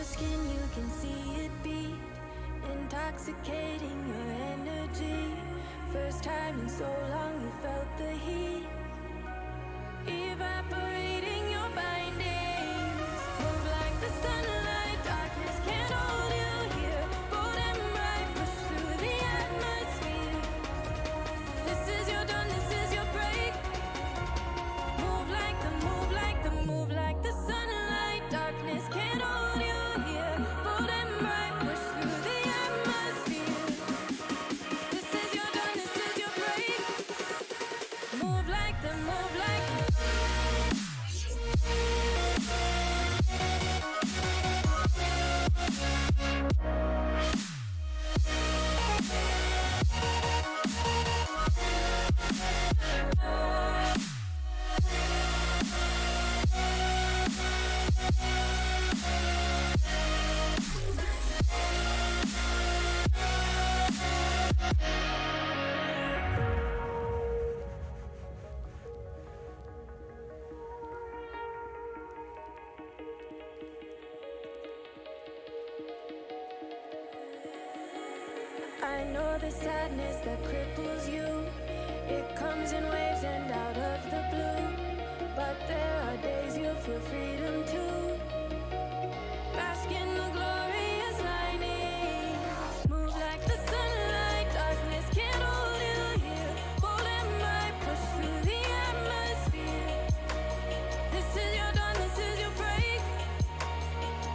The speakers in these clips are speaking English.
skin, you can see it beat, intoxicating your energy. First time in so long you felt the heat, evaporating your bindings. Move like the sunlight, darkness can't hold you here. Bold and bright, push through the atmosphere. This is your dawn, this is your break. Move like the, move like the, move like the sunlight, darkness can't hold you here. Bold and bright, push through the atmosphere. This is your dawn, this is your break. Move like the, move like the. I know the sadness that cripples you. It comes in waves and out of the blue. But there are days you feel freedom too. Bask in the glorious lightning. Move like the sunlight, darkness can't hold you here. Bold and bright, push through the atmosphere. This is your dawn, this is your break.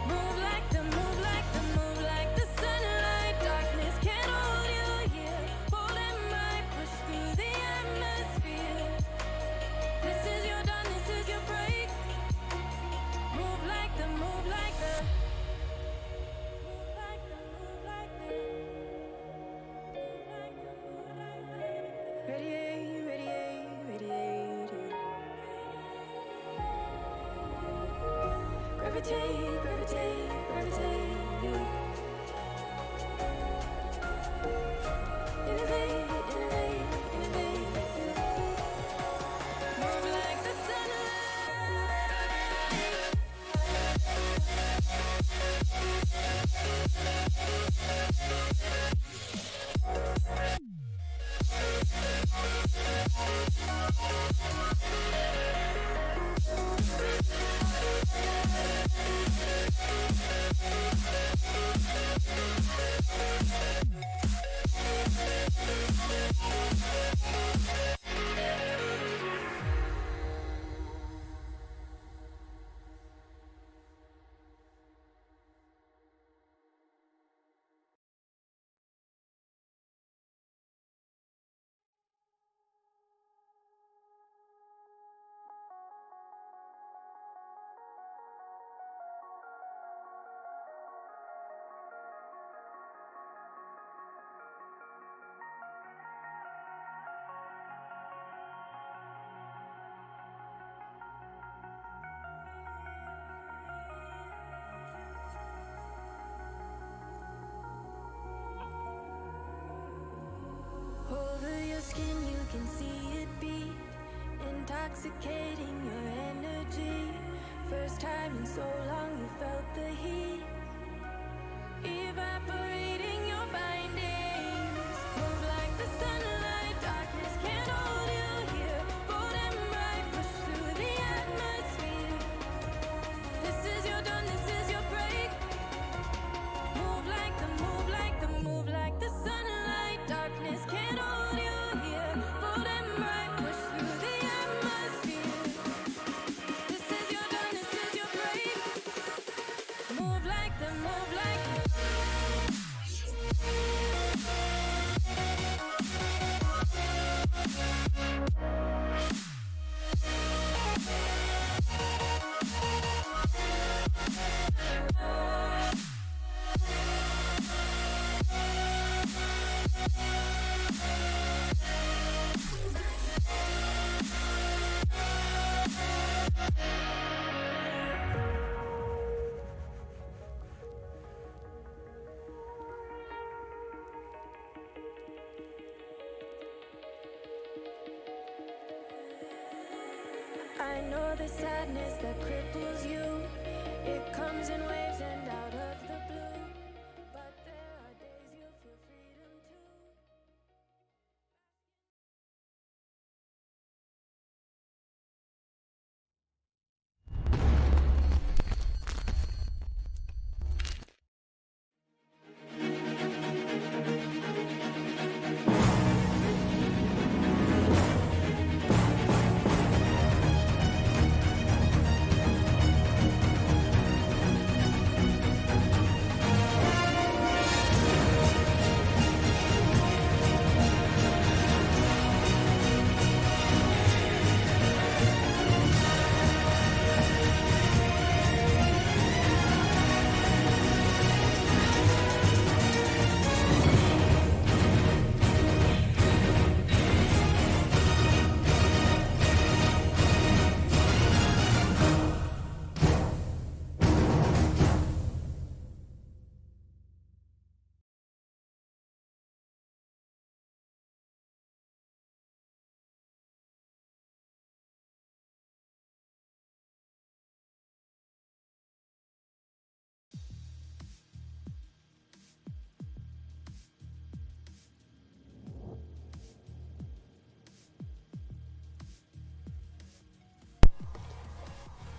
Move like the, move like the, move like the sunlight, darkness can't hold you here. Bold and bright, push through the atmosphere. This is your dawn, this is your break. Move like the, move like the. Move like the, move like the. Move like the, move like the. Radiate, radiate, radiate. Gravitate, gravitate, gravitate. Innovate, innovate, innovate. Move like the sunlight. Over your skin, you can see it beat, intoxicating your energy. First time in so long you felt the heat, evaporating your bindings. Move like the sunlight, darkness can't hold you here. Bold and bright, push through the atmosphere. This is your dawn, this is your break. Move like the, move like the, move like the sunlight, darkness can't hold you here. Bold and bright, push through the atmosphere. This is your dawn, this is your break. Move like the, move like the. I know the sadness that cripples you. It comes in waves and out of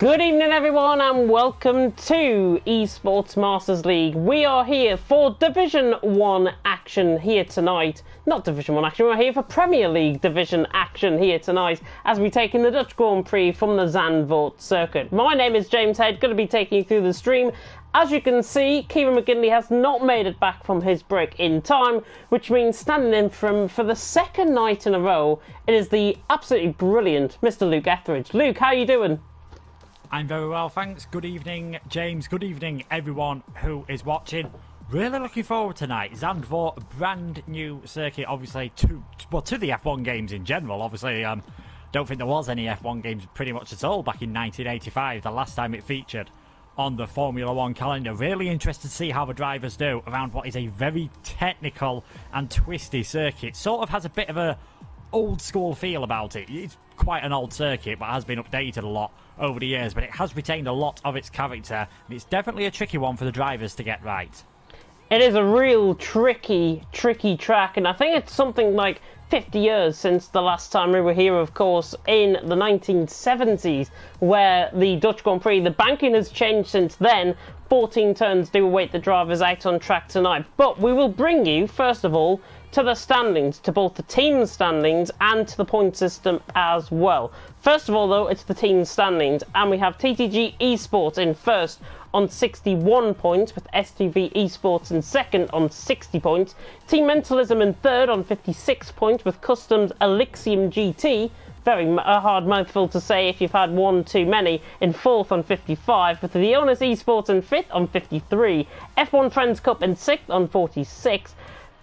Good evening everyone and welcome to Esports Masters League. We are here for Division 1 action here tonight. Not Division 1 action, we're here for Premier League Division action here tonight as we take in the Dutch Grand Prix from the Zandvoort circuit. My name is James Head, going to be taking you through the stream. As you can see, Kieran McGinley has not made it back from his break in time, which means standing in for the second night in a row, it is the absolutely brilliant Mr. Luke Etheridge. Luke, how are you doing? I'm very well, thanks. Good evening, James. Good evening, everyone who is watching. Really looking forward tonight. Zandvoort, brand new circuit, obviously, to the F1 games in general. Obviously, don't think there was any F1 games pretty much at all back in 1985, the last time it featured on the Formula 1 calendar. Really interested to see how the drivers do around what is a very technical and twisty circuit. Sort of has a bit of a old school feel about it. It's quite an old circuit, but has been updated a lot over the years, but it has retained a lot of its character, and it's definitely a tricky one for the drivers to get right. It is a real tricky track, and I think it's something like 50 years since the last time we were here, of course, in the 1970s, where the Dutch Grand Prix, the banking has changed since then. 14 turns do await the drivers out on track tonight, but we will bring you, first of all, to the standings, to both the team standings and to the point system as well. First of all, though, it's the team standings, and we have TTG Esports in first on 61 points, with STV Esports in second on 60 points, Team Mentalism in third on 56 points, with Customs Elixium GT, very hard mouthful to say if you've had one too many, in fourth on 55, with the Owners Esports in fifth on 53, F1 Friends Cup in sixth on 46,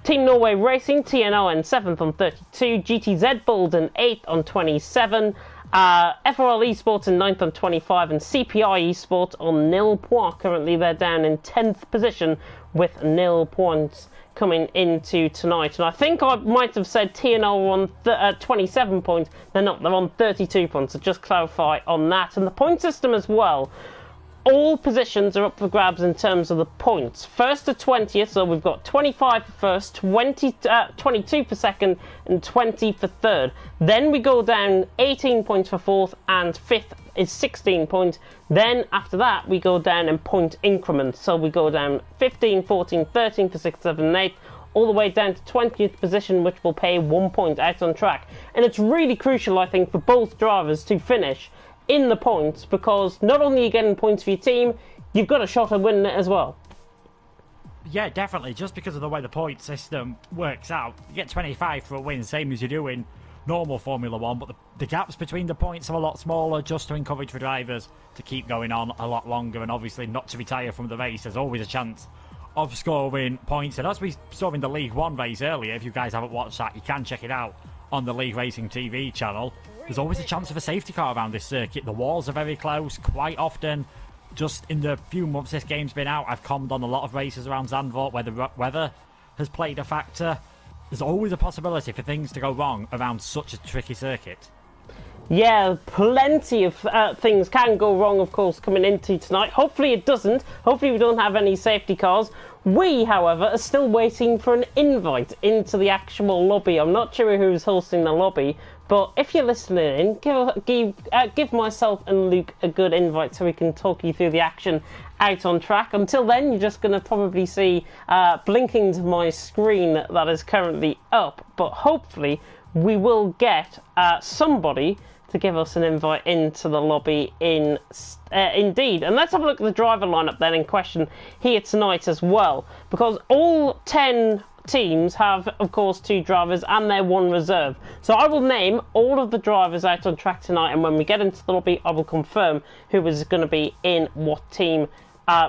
Team Norway Racing, TNO in 7th on 32, GTZ Bulls in 8th on 27, FRL Esports in 9th on 25, and CPI Esports on 0 points. Currently they're down in 10th position with 0 points coming into tonight. And I think I might have said TNO on 27 points. They're not, they're on 32 points, so just clarify on that. And the point system as well. All positions are up for grabs in terms of the points. First to 20th, so we've got 25 for first, 22 for second, and 20 for third. Then we go down 18 points for fourth, and fifth is 16 points. Then after that, we go down in point increments. So we go down 15, 14, 13 for sixth, seventh, and eighth, all the way down to 20th position, which will pay 1 point out on track. And it's really crucial, I think, for both drivers to finish in the points, because not only are you getting points for your team, you've got a shot at winning it as well. Yeah, definitely. Just because of the way the point system works out, you get 25 for a win, same as you do in normal Formula 1, but the gaps between the points are a lot smaller, just to encourage the drivers to keep going on a lot longer, and obviously not to retire from the race. There's always a chance of scoring points, and as we saw in the League 1 race earlier, if you guys haven't watched that, you can check it out on the League Racing TV channel. There's always a chance of a safety car around this circuit. The walls are very close quite often. Just in the few months this game's been out, I've commented on a lot of races around Zandvoort where the weather has played a factor. There's always a possibility for things to go wrong around such a tricky circuit. Yeah, plenty of things can go wrong, of course, coming into tonight. Hopefully it doesn't. Hopefully we don't have any safety cars. We, however, are still waiting for an invite into the actual lobby. I'm not sure who's hosting the lobby, but if you're listening in, give myself and Luke a good invite so we can talk you through the action out on track. Until then, you're just going to probably see blinking to my screen that is currently up, but hopefully we will get somebody to give us an invite into the lobby indeed. And let's have a look at the driver lineup then in question here tonight as well, because all 10 teams have, of course, 2 drivers and their 1 reserve. So I will name all of the drivers out on track tonight, and when we get into the lobby, I will confirm who is going to be in what team.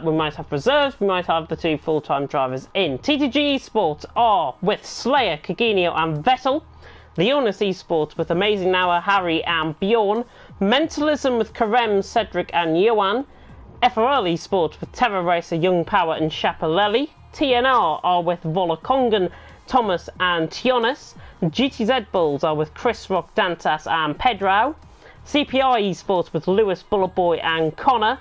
We might have reserves, we might have the 2 full-time drivers in. TTG Esports are with Slayer, Kaginio and Vettel. The Owners Esports with Amazing Noah, Harry and Bjorn. Mentalism with Karem, Cedric and Johan. FRL Esports with Terror Racer, Young Power and Chapelelli. TNR are with Volakongan, Thomas and Tionis. GTZ Bulls are with Chris Rock, Dantas and Pedro. CPI Esports with Lewis, Bullet Boy and Connor.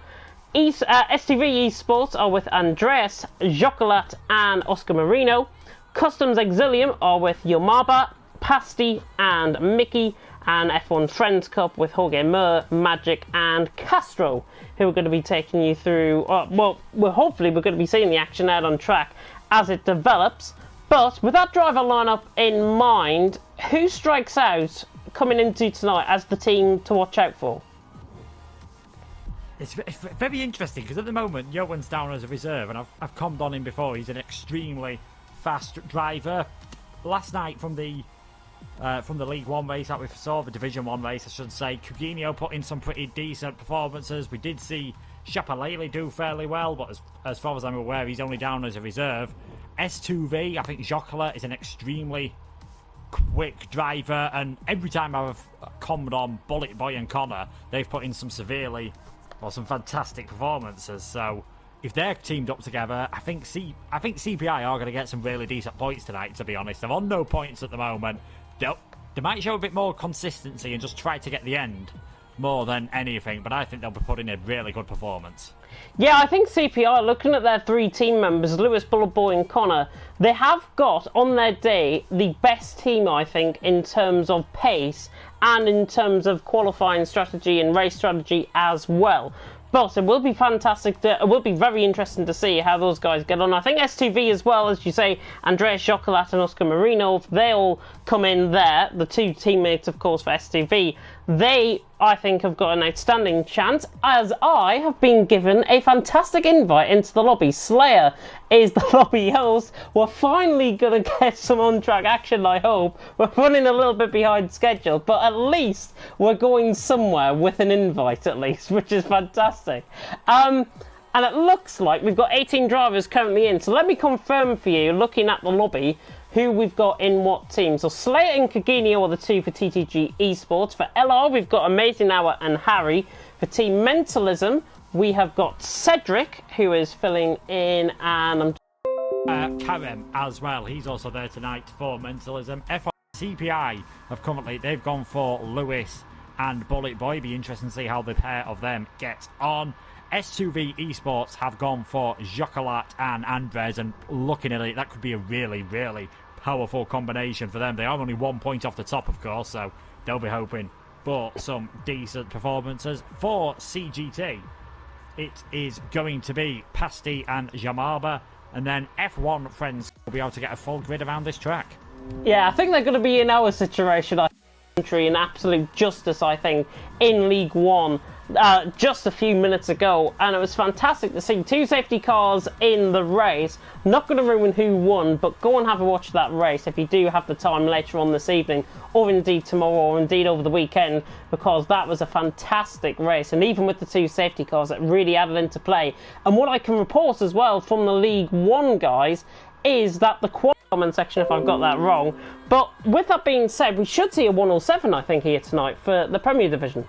STV Esports are with Andreas, Jocolat and Oscar Marino. Customs Exilium are with Yomaba, Pasty and Mickey, and F1 Friends Cup with Jorge Mir, Magic and Castro, who are going to be taking you through, hopefully we're going to be seeing the action out on track as it develops. But with that driver lineup in mind, who strikes out coming into tonight as the team to watch out for? It's very interesting because at the moment Johan's down as a reserve, and I've commented on him before. He's an extremely fast driver. Last night from the League One race that we saw, the Division One race, I should say, Coutinho put in some pretty decent performances. We did see Chapalele do fairly well, but as far as I'm aware, he's only down as a reserve. S2V, I think Jocola is an extremely quick driver, and every time I've commented on Bullet Boy and Connor, they've put in some some fantastic performances. So if they're teamed up together, I think CPI are going to get some really decent points tonight, to be honest. They're on no points at the moment. They might show a bit more consistency and just try to get the end more than anything, but I think they'll be putting in a really good performance. Yeah, I think CPI, looking at their three team members, Lewis, Bullet Boy and Connor, they have got, on their day, the best team, I think, in terms of pace and in terms of qualifying strategy and race strategy as well. But it will be fantastic, it will be very interesting to see how those guys get on. I think S2V as well, as you say, Andreas Jocolat and Oscar Marino, they all come in there, the two teammates, of course, for S2V. They, I think, have got an outstanding chance, as I have been given a fantastic invite into the lobby. Slayer is the lobby host. We're finally going to get some on-track action, I hope. We're running a little bit behind schedule, but at least we're going somewhere with an invite, at least, which is fantastic. And it looks like we've got 18 drivers currently in, so let me confirm for you, looking at the lobby, who we've got in what team. So Slayer and Coutinho are the two for TTG Esports. For LR, we've got Amazing Hour and Harry. For Team Mentalism, we have got Cedric, who is filling in, and Karem as well. He's also there tonight for Mentalism. F1 CPI they've gone for Lewis and Bullet Boy. Be interesting to see how the pair of them get on. S2V Esports have gone for Jocolat and Andres, and looking at it, that could be a really, really powerful combination for them. They are only 1 point off the top, of course, so they'll be hoping for some decent performances. For CGT, it is going to be Pasty and Jamaba, and then F1 Friends will be able to get a full grid around this track. Yeah, I think they're going to be in our situation, in absolute justice, I think, in League One. Just a few minutes ago, and it was fantastic to see two safety cars in the race. Not going to ruin who won, but go and have a watch of that race if you do have the time later on this evening, or indeed tomorrow, or indeed over the weekend, because that was a fantastic race. And even with the two safety cars, it really added into play. And what I can report as well from the League One guys is that the comment section, if I've got that wrong, but with that being said, we should see a 107, I think, here tonight for the Premier Division.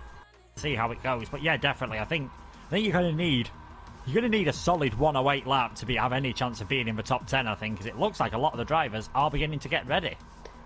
See how it goes, but yeah, definitely. I think you're going to need a solid 108 lap to have any chance of being in the top 10. I think, because it looks like a lot of the drivers are beginning to get ready.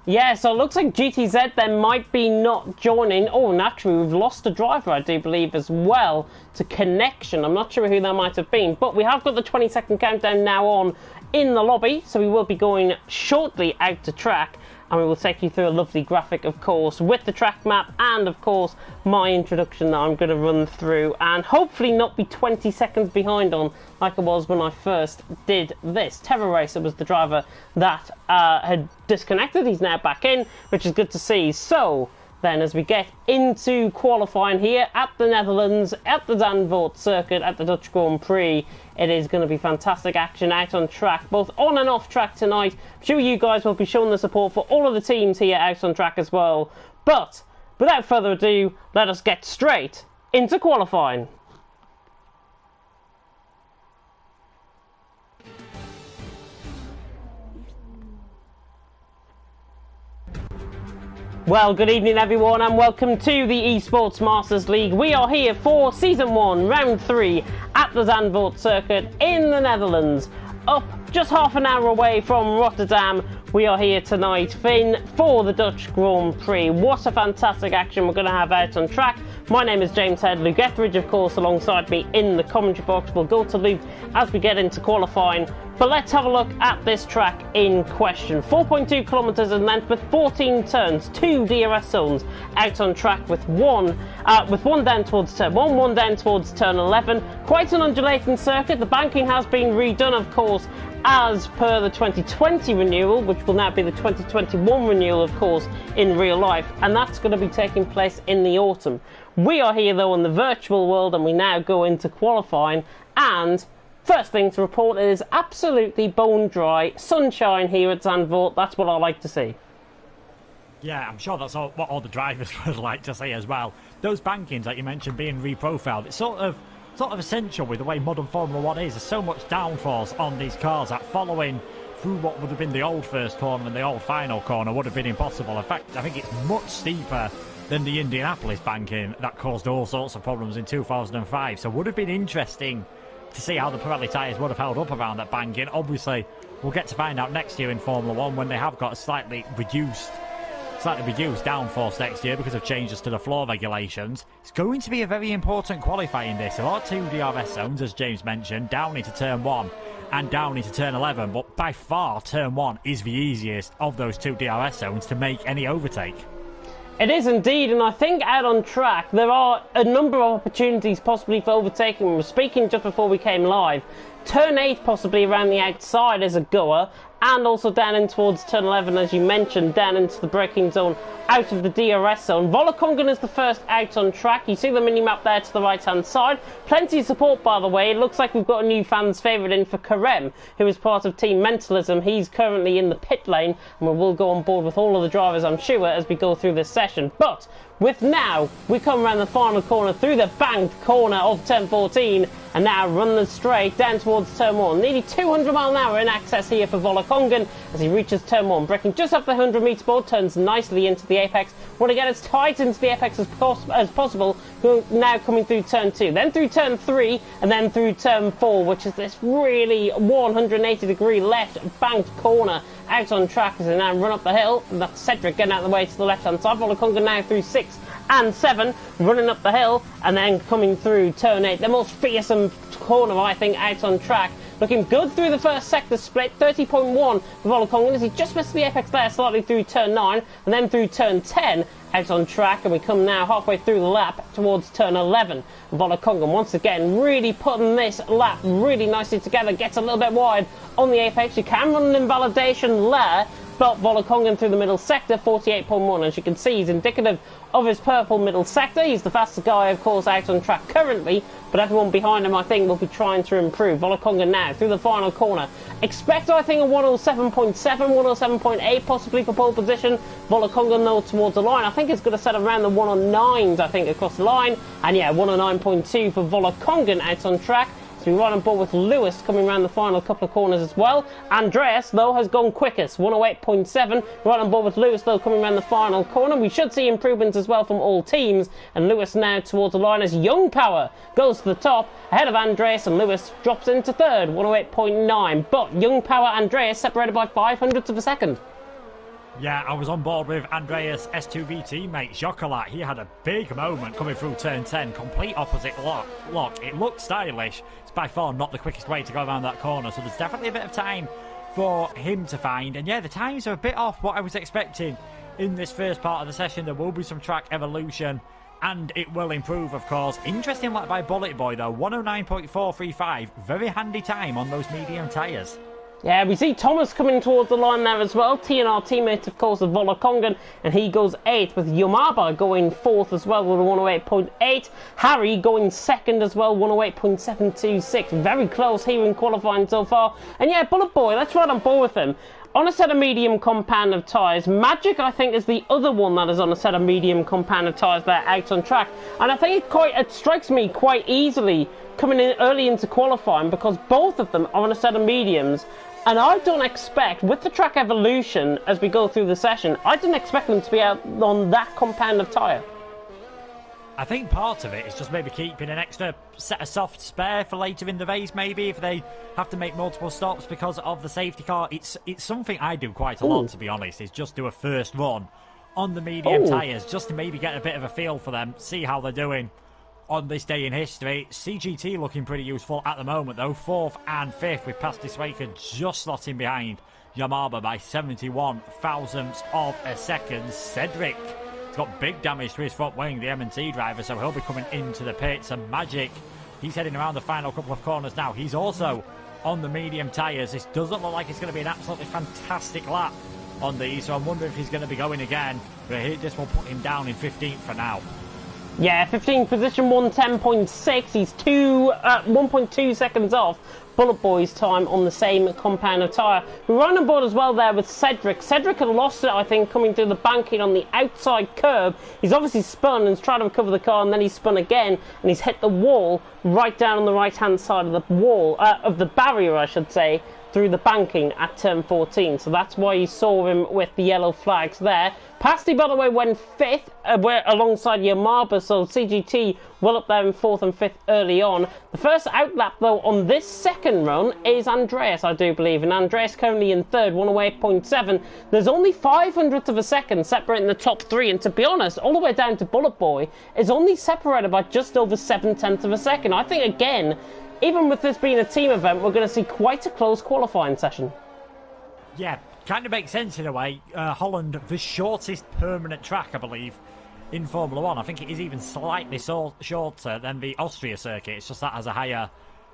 Yeah, so it looks like GTZ then might be not joining. Oh, naturally, we've lost a driver, I do believe, as well to Connection. I'm not sure who that might have been, but we have got the 20-second countdown now on in the lobby, so we will be going shortly out to track. And we will take you through a lovely graphic, of course, with the track map and, of course, my introduction that I'm going to run through and hopefully not be 20 seconds behind on like I was when I first did this. Terror Racer was the driver that had disconnected. He's now back in, which is good to see. So then as we get into qualifying here at the Netherlands, at the Zandvoort circuit, at the Dutch Grand Prix, it is going to be fantastic action out on track, both on and off track tonight. I'm sure you guys will be showing the support for all of the teams here out on track as well. But without further ado, let us get straight into qualifying. Well, good evening everyone and welcome to the Esports Masters League. We are here for Season 1, Round 3 at the Zandvoort circuit in the Netherlands. Up just half an hour away from Rotterdam, we are here tonight for the Dutch Grand Prix. What a fantastic action we're going to have out on track. My name is James Head. Luke Etheridge, of course, alongside me in the commentary box. We'll go to Luke as we get into qualifying. But let's have a look at this track in question. 4.2 kilometres in length with 14 turns, 2 DRS zones out on track with one down towards turn 1, one down towards turn 11. Quite an undulating circuit. The banking has been redone, of course, as per the 2020 renewal, which will now be the 2021 renewal, of course, in real life. And that's going to be taking place in the autumn. We are here, though, in the virtual world, and we now go into qualifying. And first thing to report is absolutely bone dry sunshine here at Zandvoort. That's what I like to see. Yeah, I'm sure that's what all the drivers would like to see as well. Those bankings that you mentioned being reprofiled, it's sort of essential with the way modern Formula 1 is. There's so much downforce on these cars that following through what would have been the old first corner and the old final corner would have been impossible. In fact, I think it's much steeper than the Indianapolis banking that caused all sorts of problems in 2005. So it would have been interesting to see how the Pirelli tyres would have held up around that banking. Obviously, we'll get to find out next year in Formula 1 when they have got a slightly reduced downforce next year because of changes to the floor regulations. It's going to be a very important qualifying this. There are 2 DRS zones, as James mentioned, down into turn 1 and down into turn 11, but by far turn 1 is the easiest of those 2 DRS zones to make any overtake. It is indeed, and I think out on track there are a number of opportunities possibly for overtaking. We were speaking just before we came live. Turn 8 possibly around the outside is a goer, and also down in towards turn 11, as you mentioned, down into the braking zone, out of the DRS zone. Volakongan is the first out on track. You see the mini-map there to the right-hand side. Plenty of support, by the way. It looks like we've got a new fan's favourite in for Karem, who is part of Team Mentalism. He's currently in the pit lane, and we will go on board with all of the drivers, I'm sure, as we go through this session. But with now, we come around the final corner through the banked corner of turn 14, and now run the straight down towards turn 1. Nearly 200 mile an hour in access here for Volakongan as he reaches turn 1. Braking just up the 100 metre board, turns nicely into the apex. Want to get as tight into the apex as possible, now coming through turn 2. Then through turn 3, and then through turn 4, which is this really 180 degree left banked corner out on track as they now run up the hill. And that's Cedric getting out of the way to the left hand side. Volakongan now through 6 and 7, running up the hill, and then coming through turn 8. The most fearsome corner, I think, out on track. Looking good through the first sector split, 30.1 for Volakongan as he just missed the apex there slightly through turn 9, and then through turn 10 out on track, and we come now halfway through the lap towards turn 11. Volakongan once again really putting this lap really nicely together, gets a little bit wide on the apex. You can run an invalidation there, but Volakongan through the middle sector, 48.1. As you can see, he's indicative of his purple middle sector. He's the fastest guy, of course, out on track currently, but everyone behind him, I think, will be trying to improve. Volakongan now through the final corner. Expect, I think, a 107.7, 107.8 possibly for pole position. Volakongan, though, towards the line, I think it's going to set around the 109s, I think, across the line. And yeah, 109.2 for Volakongan out on track. So we're right on board with Lewis coming around the final couple of corners as well. Andreas, though, has gone quickest, 108.7. Right on board with Lewis, though, coming around the final corner. We should see improvements as well from all teams. And Lewis now towards the line as Young Power goes to the top, ahead of Andreas, and Lewis drops into third, 108.9. But Young Power Andreas separated by 500ths of a second. Yeah, I was on board with Andreas' S2V teammate, Jocolat. He had a big moment coming through turn 10, complete opposite lock. It looked stylish. It's by far not the quickest way to go around that corner, so there's definitely a bit of time for him to find. And yeah, the times are a bit off what I was expecting in this first part of the session. There will be some track evolution, and it will improve, of course. Interesting lap by Bullet Boy, though, 109.435. Very handy time on those medium tyres. Yeah, we see Thomas coming towards the line there as well. TNR teammate, of course, of Volakongan, and he goes 8th, with Yamaba going 4th as well with a 108.8. Harry going 2nd as well, 108.726. Very close here in qualifying so far. And yeah, Bullet Boy, let's ride on board with him. On a set of medium compound of tyres. Magic, I think, is the other one that is on a set of medium compound of tyres there out on track. And I think it strikes me quite easily coming in early into qualifying because both of them are on a set of mediums. And I don't expect, with the track evolution as we go through the session, I didn't expect them to be out on that compound of tyre. I think part of it is just maybe keeping an extra set of soft spare for later in the race, maybe, if they have to make multiple stops because of the safety car. It's something I do quite a lot, to be honest, is just do a first run on the medium tyres, just to maybe get a bit of a feel for them, see how they're doing on this day in history. CGT looking pretty useful at the moment, though. 4th and 5th, with Pasty Swaker just slotting behind Yamaba by 71 thousandths of a second. Cedric has got big damage to his front wing, the M&T driver, so he'll be coming into the pits. And Magic, he's heading around the final couple of corners now. He's also on the medium tyres. This doesn't look like it's going to be an absolutely fantastic lap on these, so I'm wondering if he's going to be going again. But this will put him down in 15th for now. Yeah, 15th position, 110.6. He's 1.2 seconds off Bullet Boy's time on the same compound of tyre. We run on board as well there with Cedric. Cedric had lost it, I think, coming through the banking on the outside curb. He's obviously spun and tried to recover the car, and then he's spun again, and he's hit the wall right down on the right-hand side of the wall, of the barrier, I should say, through the banking at turn 14. So that's why you saw him with the yellow flags there. Pasty, by the way, went 5th alongside Yamaba, so CGT well up there in 4th and 5th early on. The first outlap, though, on this second run is Andreas, I do believe, and Andreas currently in 3rd, 108.7. There's only 500th of a second separating the top 3, and to be honest, all the way down to Bullet Boy is only separated by just over 7/10 of a second. I think, again, even with this being a team event, we're going to see quite a close qualifying session. Yeah, kind of makes sense in a way. Holland, the shortest permanent track, I believe, in Formula 1. I think it is even slightly shorter than the Austria circuit. It's just that has a higher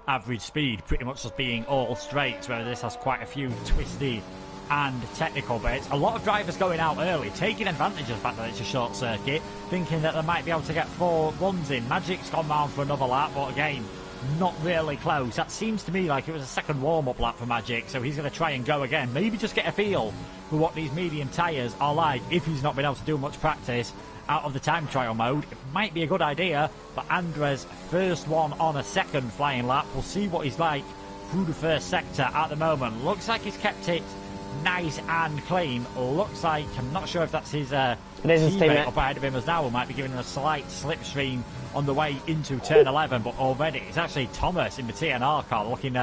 average speed, pretty much just being all straight, whereas this has quite a few twisty and technical bits. A lot of drivers going out early, taking advantage of the fact that it's a short circuit, thinking that they might be able to get 4 runs in. Magic's gone round for another lap, but again, not really close. That seems to me like it was a second warm-up lap for Magic, so he's going to try and go again. Maybe just get a feel for what these medium tyres are like if he's not been able to do much practice out of the time trial mode. It might be a good idea, but Andres, first one on a second flying lap. We'll see what he's like through the first sector at the moment. Looks like he's kept it nice and clean. Looks like, I'm not sure if that's his teammate up ahead of him as now, who might be giving him a slight slipstream on the way into turn 11, but already it's actually Thomas in the TNR car, looking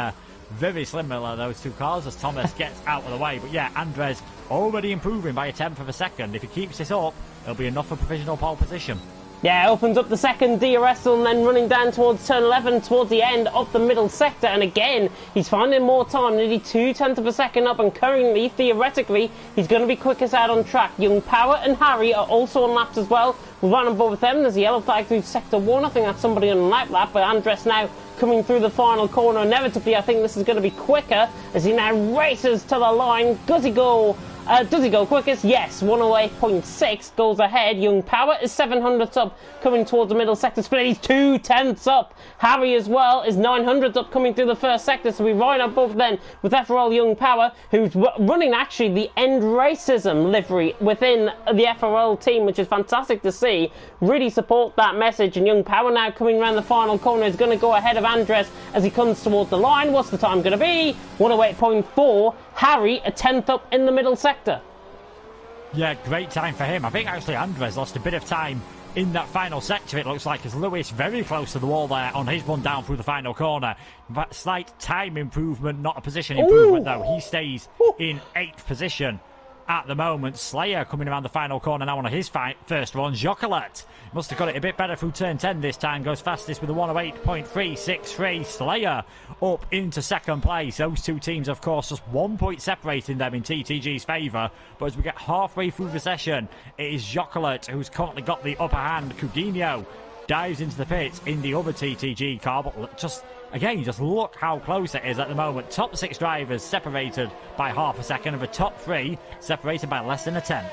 very similar, those two cars, as Thomas gets out of the way. But yeah, Andres already improving by 1/10 of a second. If he keeps this up, it'll be enough for provisional pole position. Yeah, opens up the second DRS and then running down towards turn 11, towards the end of the middle sector. And again, he's finding more time, nearly 2/10 of a second up. And currently, theoretically, he's going to be quickest out on track. Young Power and Harry are also on laps as well. We'll run on board with them. There's a yellow flag through sector 1. I think that's somebody on an outlap. But Andres now coming through the final corner. Inevitably, I think this is going to be quicker as he now races to the line. Does he go quickest? Yes, 108.6 goes ahead. Young Power is 700ths up, coming towards the middle sector split. He's 2/10ths up. Harry as well is 900ths up, coming through the first sector. So we ride on both then with FRL Young Power, who's running actually the End Racism livery within the FRL team, which is fantastic to see. Really support that message. And Young Power now coming around the final corner is going to go ahead of Andres as he comes towards the line. What's the time going to be? 108.4. Harry a 10th up in the middle sector. Yeah, great time for him. I think actually Andres lost a bit of time in that final sector, it looks like, as Lewis very close to the wall there on his run down through the final corner. But slight time improvement, not a position improvement though. He stays in 8th position at the moment. Slayer coming around the final corner now on his first run. Jocolette must have got it a bit better through turn 10 this time. Goes fastest with a 108.363. Slayer up into second place. Those two teams, of course, just 1 point separating them in TTG's favour. But as we get halfway through the session, it is Jocolette who's currently got the upper hand. Coutinho dives into the pits in the other TTG car, but just again, just look how close it is at the moment. Top 6 drivers separated by half a second, and the top 3 separated by less than 1/10.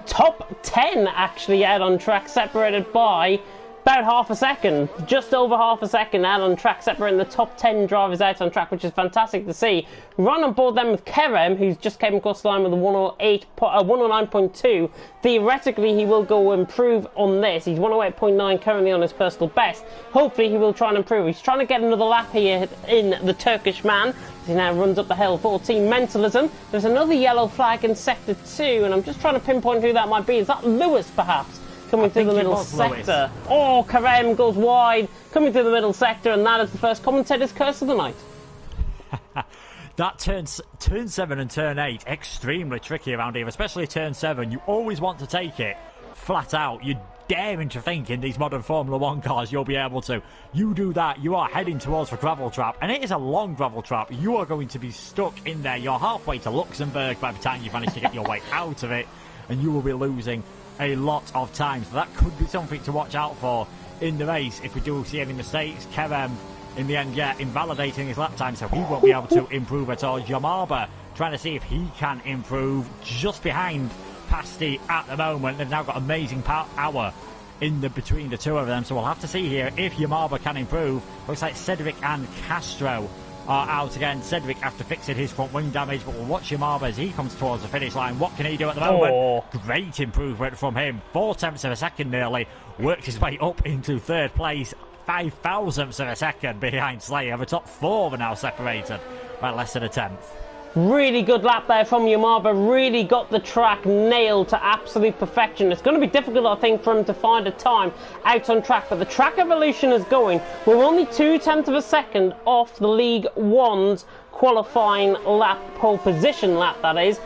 Top 10 actually out on track, separated by about half a second, just over half a second out on track, separating the top 10 drivers out on track, which is fantastic to see. Run on board then with Kerem, who's just came across the line with a 109.2. Theoretically, he will go improve on this. He's 108.9 currently on his personal best. Hopefully, he will try and improve. He's trying to get another lap here in the Turkish man. He now runs up the hill for Team Mentalism. There's another yellow flag in Sector 2, and I'm just trying to pinpoint who that might be. Is that Lewis, perhaps? Coming through the middle sector. Oh, Kerem goes wide, coming through the middle sector, and that is the first Commentator's curse of the night. That turn 7 and turn 8, extremely tricky around here, especially turn 7. You always want to take it flat out. You're daring to think in these modern Formula 1 cars you'll be able to. You do that, you are heading towards the gravel trap, and it is a long gravel trap. You are going to be stuck in there. You're halfway to Luxembourg by the time you manage to get your way out of it, and you will be losing a lot of time. So that could be something to watch out for in the race if we do see any mistakes. Kerem, in the end, invalidating his lap time, so he won't be able to improve at all. Yamaba trying to see if he can improve, just behind Pasti at the moment. They've now got amazing power in between the two of them, so we'll have to see here if Yamaba can improve. Looks like Cedric and Castro are out again. Cedric after fixing his front wing damage, but we'll watch Yamaba as he comes towards the finish line. What can he do at the moment? Great improvement from him. 0.4 of a second nearly. Works his way up into third place. 0.005 of a second behind Slayer. The top 4 are now separated by less than a tenth. Really good lap there from Yamaba. Really got the track nailed to absolute perfection. It's going to be difficult, I think, for him to find a time out on track, but the track evolution is going. We're only 0.2 of a second off the League One's qualifying lap, pole position lap, that is.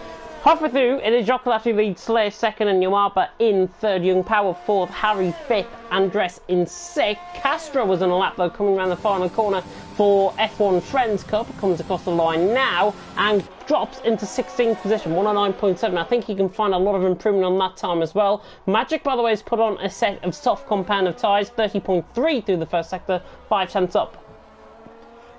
Halfway through, it is Jocolati who leads, Slayer second, and Yamaba in third. Young Power fourth, Harry fifth, Andres in sixth. Castro was on a lap, though, coming around the final corner for F1 Friends Cup. Comes across the line now and drops into 16th position, 109.7. I think he can find a lot of improvement on that time as well. Magic, by the way, has put on a set of soft compound of tyres, 30.3 through the first sector, 5 tenths up.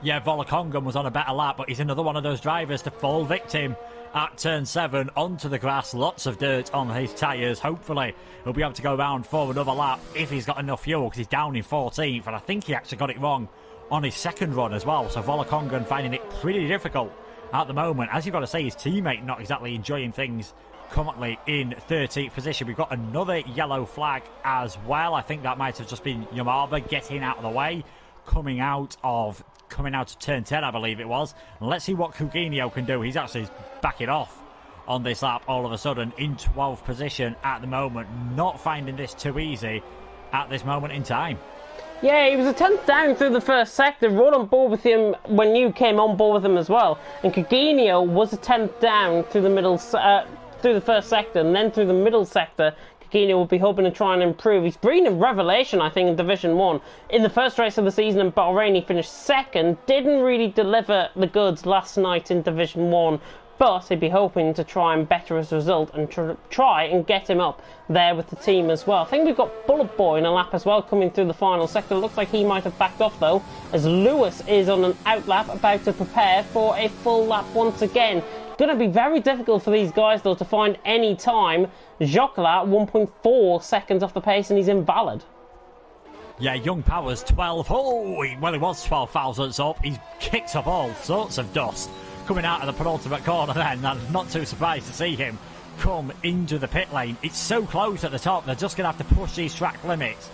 Yeah, Volakongan was on a better lap, but he's another one of those drivers to fall victim at turn 7 onto the grass. Lots of dirt on his tyres. Hopefully he'll be able to go around for another lap if he's got enough fuel, because he's down in 14th, and I think he actually got it wrong on his second run as well. So Volakongan finding it pretty difficult at the moment. As you've got to say, his teammate not exactly enjoying things, currently in 13th position. We've got another yellow flag as well. I think that might have just been Yamaba getting out of the way, coming out of turn 10, I believe it was. And let's see what Coutinho can do. He's actually backing off on this lap all of a sudden, in 12th position at the moment. Not finding this too easy at this moment in time. Yeah, he was a 10th down through the first sector. Right on board with him when you came on board with him as well. And Coutinho was a 10th down through the middle, through the first sector, and then through the middle sector. Coutinho will be hoping to try and improve. He's been a revelation, I think, in Division 1. In the first race of the season in Bahrain, he finished second. Didn't really deliver the goods last night in Division 1. But he'd be hoping to try and better his result and try and get him up there with the team as well. I think we've got Bullet Boy in a lap as well coming through the final sector. Looks like he might have backed off though, as Lewis is on an out lap about to prepare for a full lap once again. Going to be very difficult for these guys though to find any time. Jocolat 1.4 seconds off the pace and he's invalid. Yeah, Young Power's 12. Oh, he was 12 thousandths up. He's kicked up all sorts of dust coming out of the penultimate corner then. I'm not too surprised to see him come into the pit lane. It's so close at the top, they're just going to have to push these track limits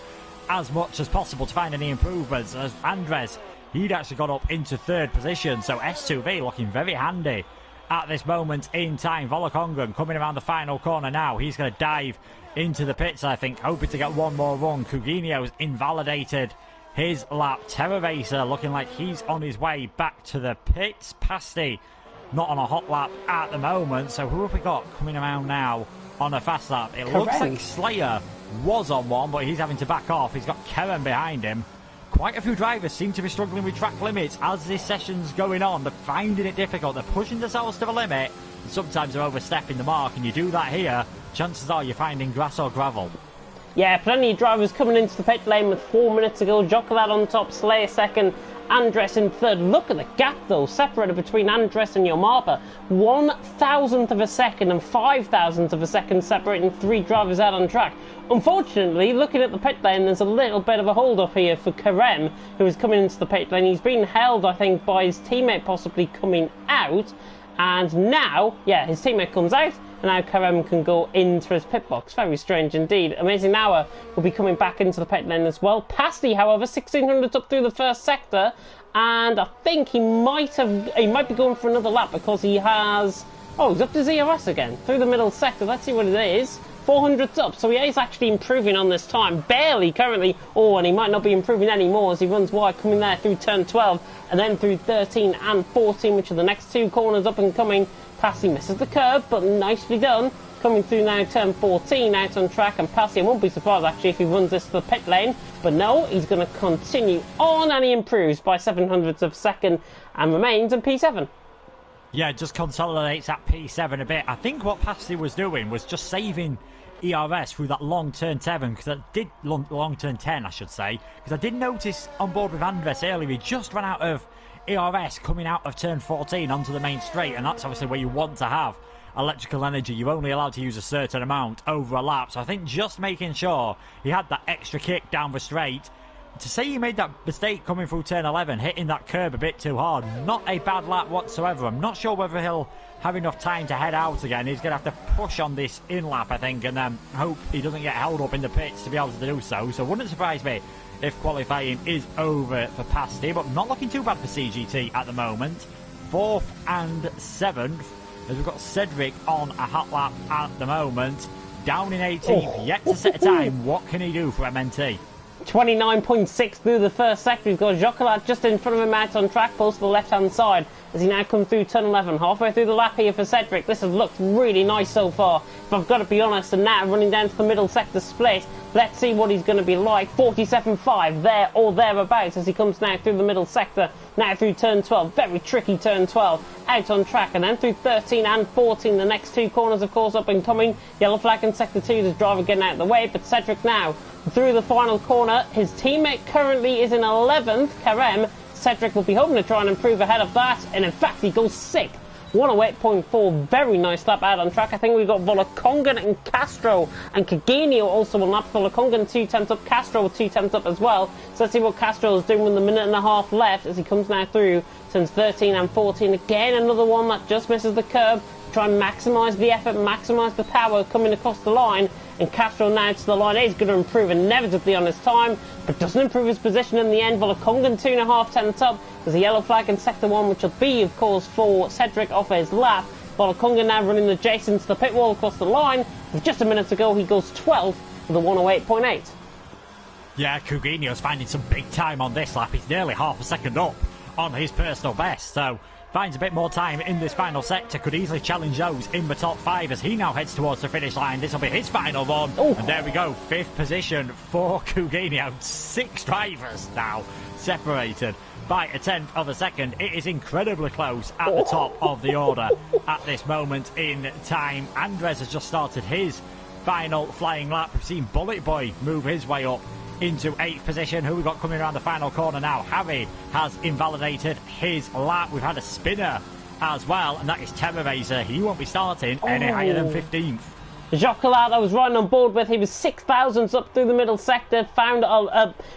as much as possible to find any improvements. As Andres, he'd actually got up into third position, so S2V looking very handy at this moment in time. Volakongan coming around the final corner now. He's going to dive into the pits, I think, hoping to get one more run. Coutinho's invalidated his lap. Terror Racer looking like he's on his way back to the pits. Pasti not on a hot lap at the moment. So who have we got coming around now on a fast lap? It looks like Slayer was on one, but he's having to back off. He's got Kerem behind him. Quite a few drivers seem to be struggling with track limits as this session's going on. They're finding it difficult. They're pushing themselves to the limit. And sometimes they're overstepping the mark, and you do that here, chances are you're finding grass or gravel. Yeah, plenty of drivers coming into the pit lane with 4 minutes to go. Jocolat on top, Slayer second, Andres in third. Look at the gap though, separated between Andres and Yamaba. 1,000th of a second and 5,000th of a second separating 3 drivers out on track. Unfortunately, looking at the pit lane, there's a little bit of a hold up here for Kerem, who is coming into the pit lane. He's been held, I think, by his teammate possibly coming out. And now, yeah, his teammate comes out, and now Kerem can go into his pit box. Very strange indeed. Amazing Hour will be coming back into the pit lane as well. Pasti, however, 1600 up through the first sector, and I think he might be going for another lap because he has... Oh, he's up to ZRS again, through the middle sector. Let's see what it is. 400's up, so he is actually improving on this time. Barely currently. And he might not be improving anymore as he runs wide, coming there through turn 12 and then through 13 and 14, which are the next two corners up and coming. Passy misses the curve, but nicely done. Coming through now turn 14, out on track, and Passy, I won't be surprised actually if he runs this to the pit lane, but no, he's going to continue on and he improves by 700ths of a second and remains in P7. Yeah, just consolidates that P7 a bit. I think what Passy was doing was just saving ERS through that long turn 7, because I did long turn 10, I should say, because I did notice on board with Andres earlier, he just ran out of ERS coming out of turn 14 onto the main straight, and that's obviously where you want to have electrical energy. You're only allowed to use a certain amount over a lap, so I think just making sure he had that extra kick down the straight. To say he made that mistake coming through turn 11, hitting that curb a bit too hard, not a bad lap whatsoever. I'm not sure whether he'll have enough time to head out again. He's going to have to push on this in lap, I think, and hope he doesn't get held up in the pits to be able to do so. So wouldn't surprise me if qualifying is over for Pasty, but not looking too bad for CGT at the moment. 4th and 7th, as we've got Cedric on a hot lap at the moment. Down in 18th, yet to set a time. What can he do for MNT? 29.6 through the first sector. We've got Chocolat just in front of him out on track, pulls to the left-hand side as he now comes through turn 11. Halfway through the lap here for Cedric. This has looked really nice so far, if I've got to be honest, and now running down to the middle sector split. Let's see what he's going to be like. 47.5 there or thereabouts as he comes now through the middle sector. Now through turn 12, very tricky turn 12, out on track, and then through 13 and 14, the next two corners of course up and coming. Yellow flag in sector 2, the driver getting out of the way, but Cedric now through the final corner. His teammate currently is in 11th, Karem. Cedric will be hoping to try and improve ahead of that, and in fact he goes 6th. 108.4, very nice lap out on track. I think we've got Volakongan and Castro and Kagenio also on lap. Volakongan 2 tenths up, Castro 2 tenths up as well. So let's see what Castro is doing with the minute and a half left as he comes now through turns 13 and 14. Again, another one that just misses the curb. Try and maximise the effort, maximise the power coming across the line. And Castro now to the line is going to improve inevitably on his time, but doesn't improve his position in the end. Volakongan 2.5 tenths up. There's a yellow flag in sector 1, which will be, of course, for Cedric off his lap. Volakongan now running adjacent to the pit wall across the line. With just a minute to go, he goes 12th with a 108.8. Yeah, Coutinho's finding some big time on this lap. He's nearly half a second up on his personal best, so finds a bit more time in this final sector, could easily challenge those in the top 5 as he now heads towards the finish line. This will be his final one. Ooh. And there we go, 5th position for Coutinho. 6 drivers now separated by a tenth of a second. It is incredibly close at the top of the order at this moment in time. Andres has just started his final flying lap. We've seen Bullet Boy move his way up into 8th position. Who we got coming around the final corner now? Harry has invalidated his lap. We've had a spinner as well, and that is Terrorizer. He won't be starting any higher than 15th. Chocolat I was riding on board with, he was 6,000s up through the middle sector, found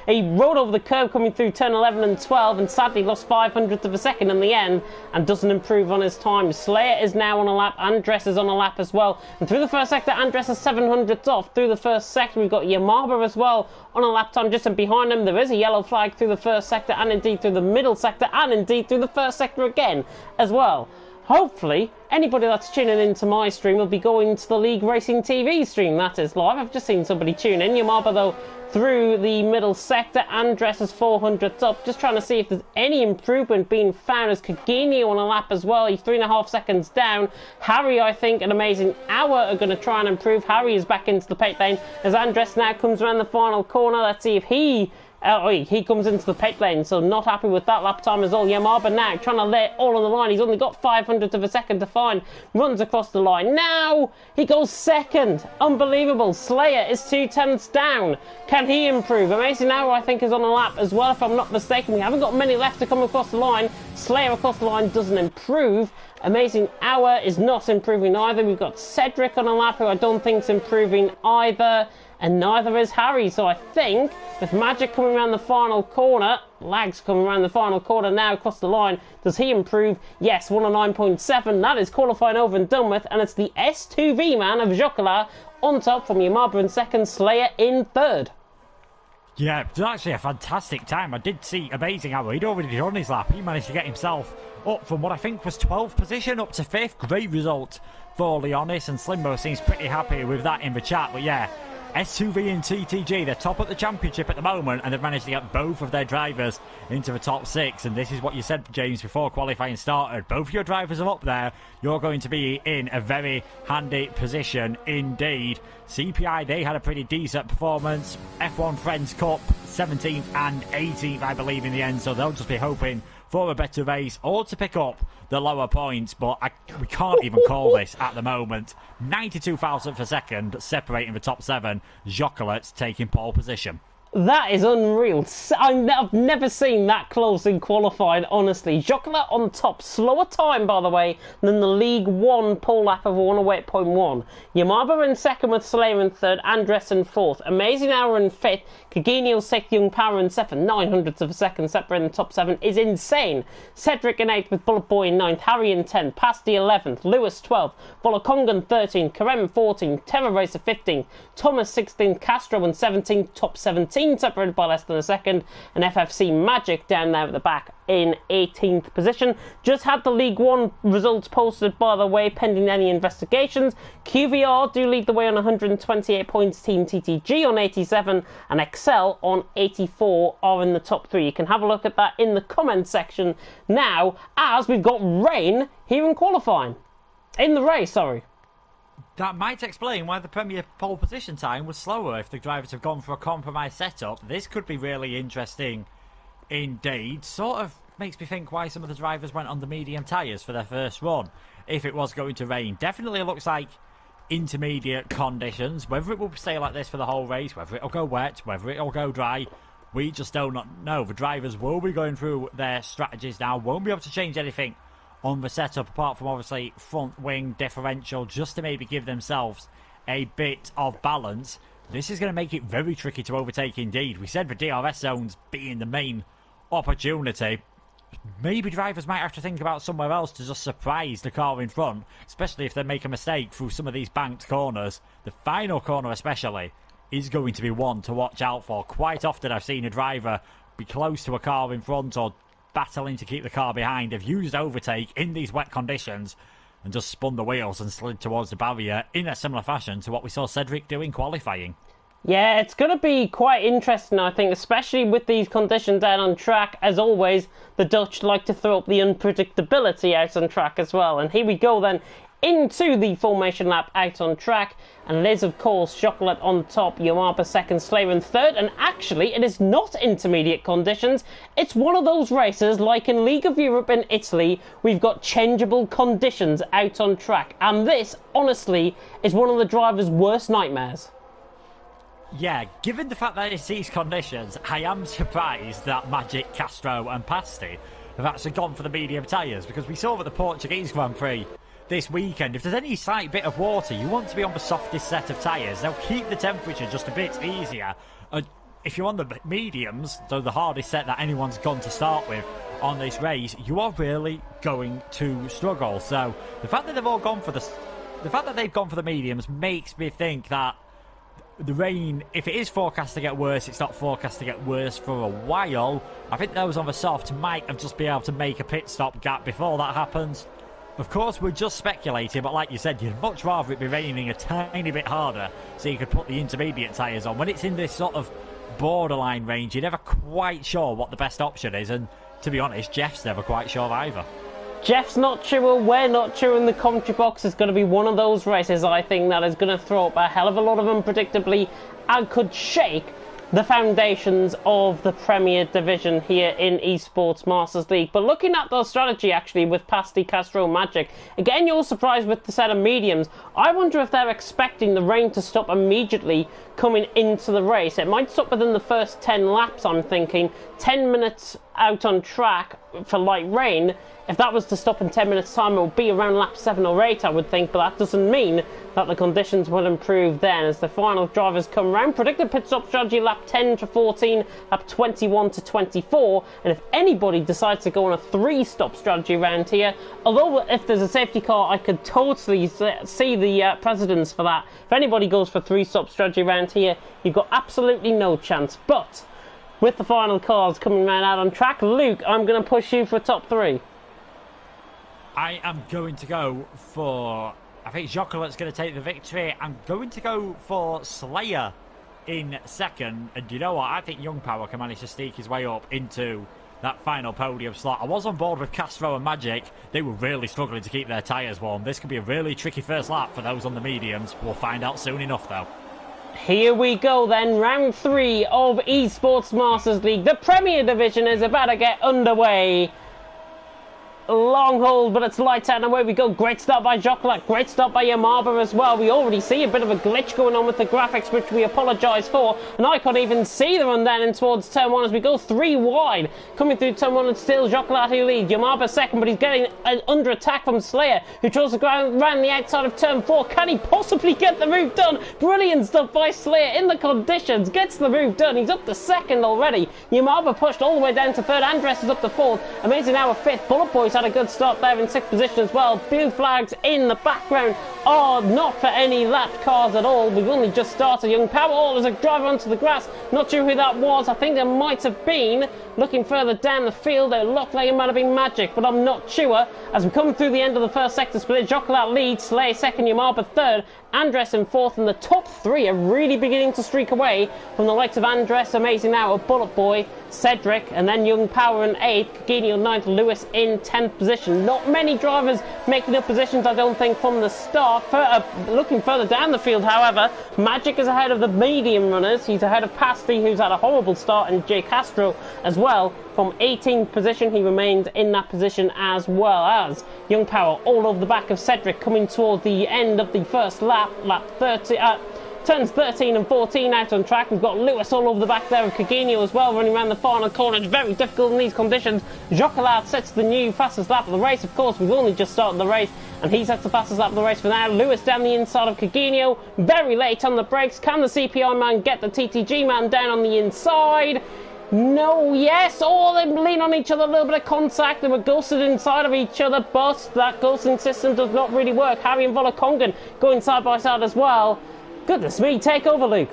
he rode over the curb coming through turn 11 and 12, and sadly lost 500th of a second in the end and doesn't improve on his time. Slayer is now on a lap, Andres is on a lap as well, and through the first sector Andres is 700ths off. Through the first sector we've got Yamaba as well on a lap time just in behind him. There is a yellow flag through the first sector and indeed through the middle sector and indeed through the first sector again as well. Hopefully, anybody that's tuning into my stream will be going to the League Racing TV stream. That is live. I've just seen somebody tune in. Yamaba, though, through the middle sector. Andres is 400th up. Just trying to see if there's any improvement being found as Kagenio on a lap as well. He's 3.5 seconds down. Harry, I think, an amazing hour are going to try and improve. Harry is back into the pit lane as Andres now comes around the final corner. Let's see if he comes into the pit lane, so not happy with that lap time as well. Yamaba now trying to lay it all on the line. He's only got 500th of a second to find. Runs across the line. Now he goes second. Unbelievable. Slayer is 2 tenths down. Can he improve? Amazing Hour, I think, is on a lap as well, if I'm not mistaken. We haven't got many left to come across the line. Slayer across the line doesn't improve. Amazing Hour is not improving either. We've got Cedric on a lap, who I don't think is improving either. And neither is Harry, so I think with Magic coming around the final corner, Lags coming around the final corner now across the line, does he improve? Yes, 109.7, that is qualifying over and done with, and it's the S2V man of Chocolat on top from Yamaba in second, Slayer in third. Yeah, it was actually a fantastic time. I did see Amazing Hour. He'd already done his lap. He managed to get himself up from what I think was 12th position up to 5th. Great result fully honest, and Slimbo seems pretty happy with that in the chat. But yeah, S2V and TTG, they're top at the championship at the moment, and they've managed to get both of their drivers into the top 6. And this is what you said, James, before qualifying started. Both your drivers are up there. You're going to be in a very handy position indeed. CPI, they had a pretty decent performance. F1 Friends Cup, 17th and 18th, I believe, in the end. So they'll just be hoping for a better race or to pick up the lower points, but we can't even call this at the moment. 92 thousandths per second separating the top 7. Jokelet taking pole position. That is unreal. I've never seen that close in qualifying, honestly. Jokelet on top. Slower time, by the way, than the League 1 pole lap of 108.1. Yamaba in second with Slayer in third. Andres in fourth. Amazing Hour in fifth. Kaginio sixth. Young Power in seventh. 900ths of a second separating the top 7 is insane. Cedric in eighth with Bullet Boy in ninth. Harry in 10th. Pasty 11th. Lewis 12th. Volokongan 13th. Karem 14th. Terror Racer 15th. Thomas 16th. Castro in 17th. Top 17. Separated by less than a second, and FFC Magic down there at the back in 18th position. Just had the League 1 results posted, by the way, pending any investigations. QVR do lead the way on 128 points, Team TTG on 87, and Excel on 84 are in the top 3. You can have a look at that in the comments section now, as we've got rain here in qualifying. In the race, sorry. That might explain why the Premier pole position time was slower if the drivers have gone for a compromise setup. This could be really interesting indeed. Sort of makes me think why some of the drivers went on the medium tyres for their first run if it was going to rain. Definitely looks like intermediate conditions. Whether it will stay like this for the whole race, whether it'll go wet, whether it'll go dry, we just do not know. The drivers will be going through their strategies now, won't be able to change anything on the setup apart from obviously front wing differential, just to maybe give themselves a bit of balance. This is going to make it very tricky to overtake indeed. We said the DRS zones being the main opportunity. Maybe drivers might have to think about somewhere else to just surprise the car in front, especially if they make a mistake through some of these banked corners. The final corner especially is going to be one to watch out for. Quite often I've seen a driver be close to a car in front or battling to keep the car behind. Have used overtake in these wet conditions and just spun the wheels and slid towards the barrier in a similar fashion to what we saw Cedric do in qualifying. Yeah, it's going to be quite interesting, I think, especially with these conditions out on track. As always, the Dutch like to throw up the unpredictability out on track as well. And here we go then into the formation lap out on track, and it is of course Chocolate on top, Yamaba second, Slayer in third, and actually it is not intermediate conditions. It's one of those races like in League of Europe in Italy. We've got changeable conditions out on track, and this honestly is one of the drivers' worst nightmares. Yeah, given the fact that it's these conditions, I am surprised that Magic, Castro and Pasty have actually gone for the medium tyres, because we saw at the Portuguese Grand Prix this weekend, if there's any slight bit of water, you want to be on the softest set of tyres. They'll keep the temperature just a bit easier. If you're on the mediums, so the hardest set that anyone's gone to start with on this race, you are really going to struggle. So the fact that they've all gone for the mediums makes me think that the rain, if it is forecast to get worse, it's not forecast to get worse for a while. I think those on the soft might have just been able to make a pit stop gap before that happens. Of course, we're just speculating, but like you said, you'd much rather it be raining a tiny bit harder so you could put the intermediate tyres on. When it's in this sort of borderline range, you're never quite sure what the best option is, and to be honest, Jeff's never quite sure either. Jeff's not sure, we're not sure in the commentary box. It's going to be one of those races, I think, that is going to throw up a hell of a lot of unpredictably and could shake the foundations of the Premier Division here in Esports Masters League. But looking at the strategy actually with Pasty, Castro, Magic, again you're surprised with the set of mediums. I wonder if they're expecting the rain to stop immediately coming into the race. It might stop within the first 10 laps, I'm thinking. 10 minutes out on track for light rain. If that was to stop in 10 minutes time, it would be around lap 7 or 8, I would think, but that doesn't mean that the conditions will improve then as the final drivers come round. Predicted pit stop strategy lap 10 to 14, lap 21 to 24, and if anybody decides to go on a 3-stop strategy round here, although if there's a safety car, I could totally see the precedence for that. If anybody goes for 3-stop strategy round here, you've got absolutely no chance. But with the final cars coming round out on track, Luke, I'm going to push you for top 3. I am going to go for I think Jokelet's going to take the victory. I'm going to go for Slayer in second. And you know what? I think Young Power can manage to sneak his way up into that final podium slot. I was on board with Castro and Magic. They were really struggling to keep their tyres warm. This could be a really tricky first lap for those on the mediums. We'll find out soon enough, though. Here we go then, round 3 of Esports Masters League. The Premier Division is about to get underway. Long hold, but it's lights out and away we go. Great start by Jokelet, great start by Yamaba as well. We already see a bit of a glitch going on with the graphics, which we apologise for, and I can't even see the run down in towards turn 1 as we go 3 wide. Coming through turn 1, it's still Jokelet who leads. Yamaba second, but he's getting under attack from Slayer, who tries to go around the outside of turn 4. Can he possibly get the move done? Brilliant stuff by Slayer in the conditions, gets the move done. He's up to second already. Yamaba pushed all the way down to third. Andres is up to fourth. Amazing Hour fifth. Bullet Boys had a good start there in 6th position as well. Blue flags in the background are not for any lapped cars at all. We've only just started. Young Power, oh, there's a driver onto the grass. Not sure who that was. I think it might have been, looking further down the field, it looked like it might have been Magic, but I'm not sure. As we come through the end of the first sector split, Jokelet leads, Slay second, Yamaba third, Andres in fourth, and the top 3 are really beginning to streak away from the likes of Andres, Amazing Hour, Bullet Boy, Cedric, and then Young Power in 8th, Kagini in 9th, Lewis in 10th position. Not many drivers making up positions, I don't think, from the start. Looking further down the field, however, Magic is ahead of the medium runners. He's ahead of Pasty, who's had a horrible start, and Jay Castro as well. From 18th position, he remained in that position, as well as Young Power all over the back of Cedric, coming towards the end of the first lap, lap 30. Turns 13 and 14 out on track. We've got Lewis all over the back there of Kagino as well, running around the final corner. It's very difficult in these conditions. Jokelet sets the new fastest lap of the race. Of course, we've only just started the race, and he sets the fastest lap of the race for now. Lewis down the inside of Kagino, very late on the brakes. Can the CPI man get the TTG man down on the inside? No, yes, oh, they lean on each other, a little bit of contact. They were ghosted inside of each other, but that ghosting system does not really work. Harry and Volakongan going side by side as well. Goodness me, take over, Luke.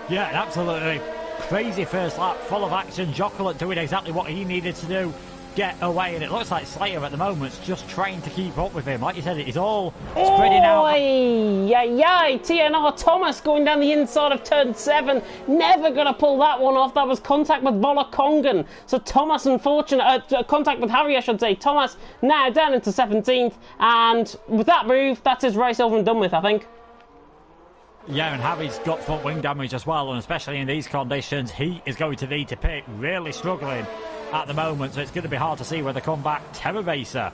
Yeah, absolutely. Crazy first lap, full of action. Jokelet doing exactly what he needed to do. Get away, and it looks like Slayer at the moment is just trying to keep up with him. Like you said, it is all spreading out. TNR Thomas going down the inside of turn 7. Never going to pull that one off. That was contact with Volakongan. So Thomas, contact with Harry, I should say. Thomas now down into 17th, and with that move, that's his race over and done with, I think. Yeah, and Harry's got front wing damage as well, and especially in these conditions, he is going to need to pit. Really struggling at the moment, so it's going to be hard to see where they come back. Terror Racer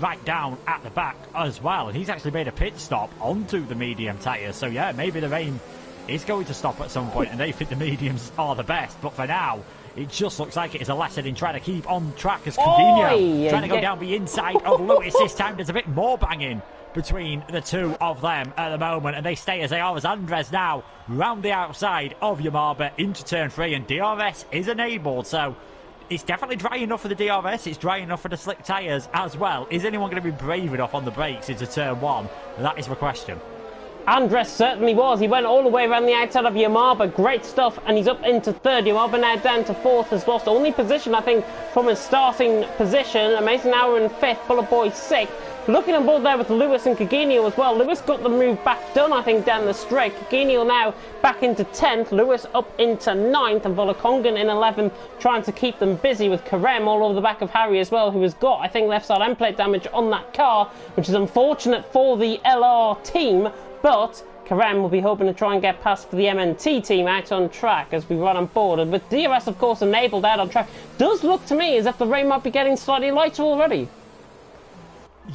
right down at the back as well, and he's actually made a pit stop onto the medium tyres. So yeah, maybe the rain is going to stop at some point, and they think the mediums are the best. But for now, it just looks like it is a lesson in trying to keep on track as Coutinho trying to go down the inside of Lewis. This time there's a bit more banging between the two of them at the moment, and they stay as they are, as Andres now round the outside of Yamaba into turn 3, and DRS is enabled. So it's definitely dry enough for the DRS, it's dry enough for the slick tyres as well. Is anyone going to be brave enough on the brakes into turn 1? That is the question. Andres certainly was. He went all the way around the outside of Yamaba. Great stuff, and he's up into 3rd. Yamaba now down to 4th. Has lost only position, I think, from his starting position. Amazing Hour in 5th. Bullet Boy 6th. Looking on board there with Lewis and Kagino as well. Lewis got the move back done, I think, down the straight. Kagino now back into 10th. Lewis up into 9th. And Volakongan in 11th, trying to keep them busy with Karem all over the back of Harry as well, who has got, I think, left side end plate damage on that car, which is unfortunate for the LR team. But Karem will be hoping to try and get past the MNT team out on track as we run on board. And with DRS, of course, enabled out on track, does look to me as if the rain might be getting slightly lighter already.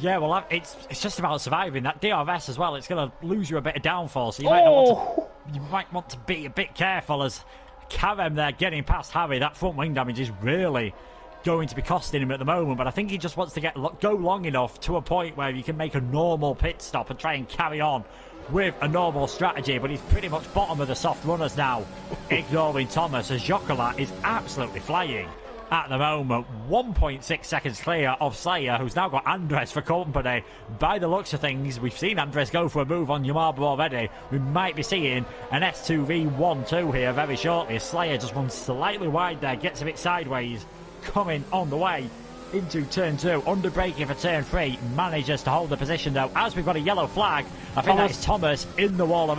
Yeah, well, it's just about surviving. That DRS as well, it's going to lose you a bit of downfall, so you might want to be a bit careful as Karem there getting past Harry. That front wing damage is really going to be costing him at the moment, but I think he just wants to go long enough to a point where you can make a normal pit stop and try and carry on with a normal strategy. But he's pretty much bottom of the soft runners now, ignoring Thomas, as Jokelet is absolutely flying at the moment. 1.6 seconds clear of Slayer, who's now got Andres for company. By the looks of things, we've seen Andres go for a move on Yamaba already. We might be seeing an S2V1-2 here very shortly. Slayer just runs slightly wide there, gets a bit sideways, coming on the way into turn 2, under braking for turn 3, manages to hold the position though, as we've got a yellow flag. I think that is Thomas in the wall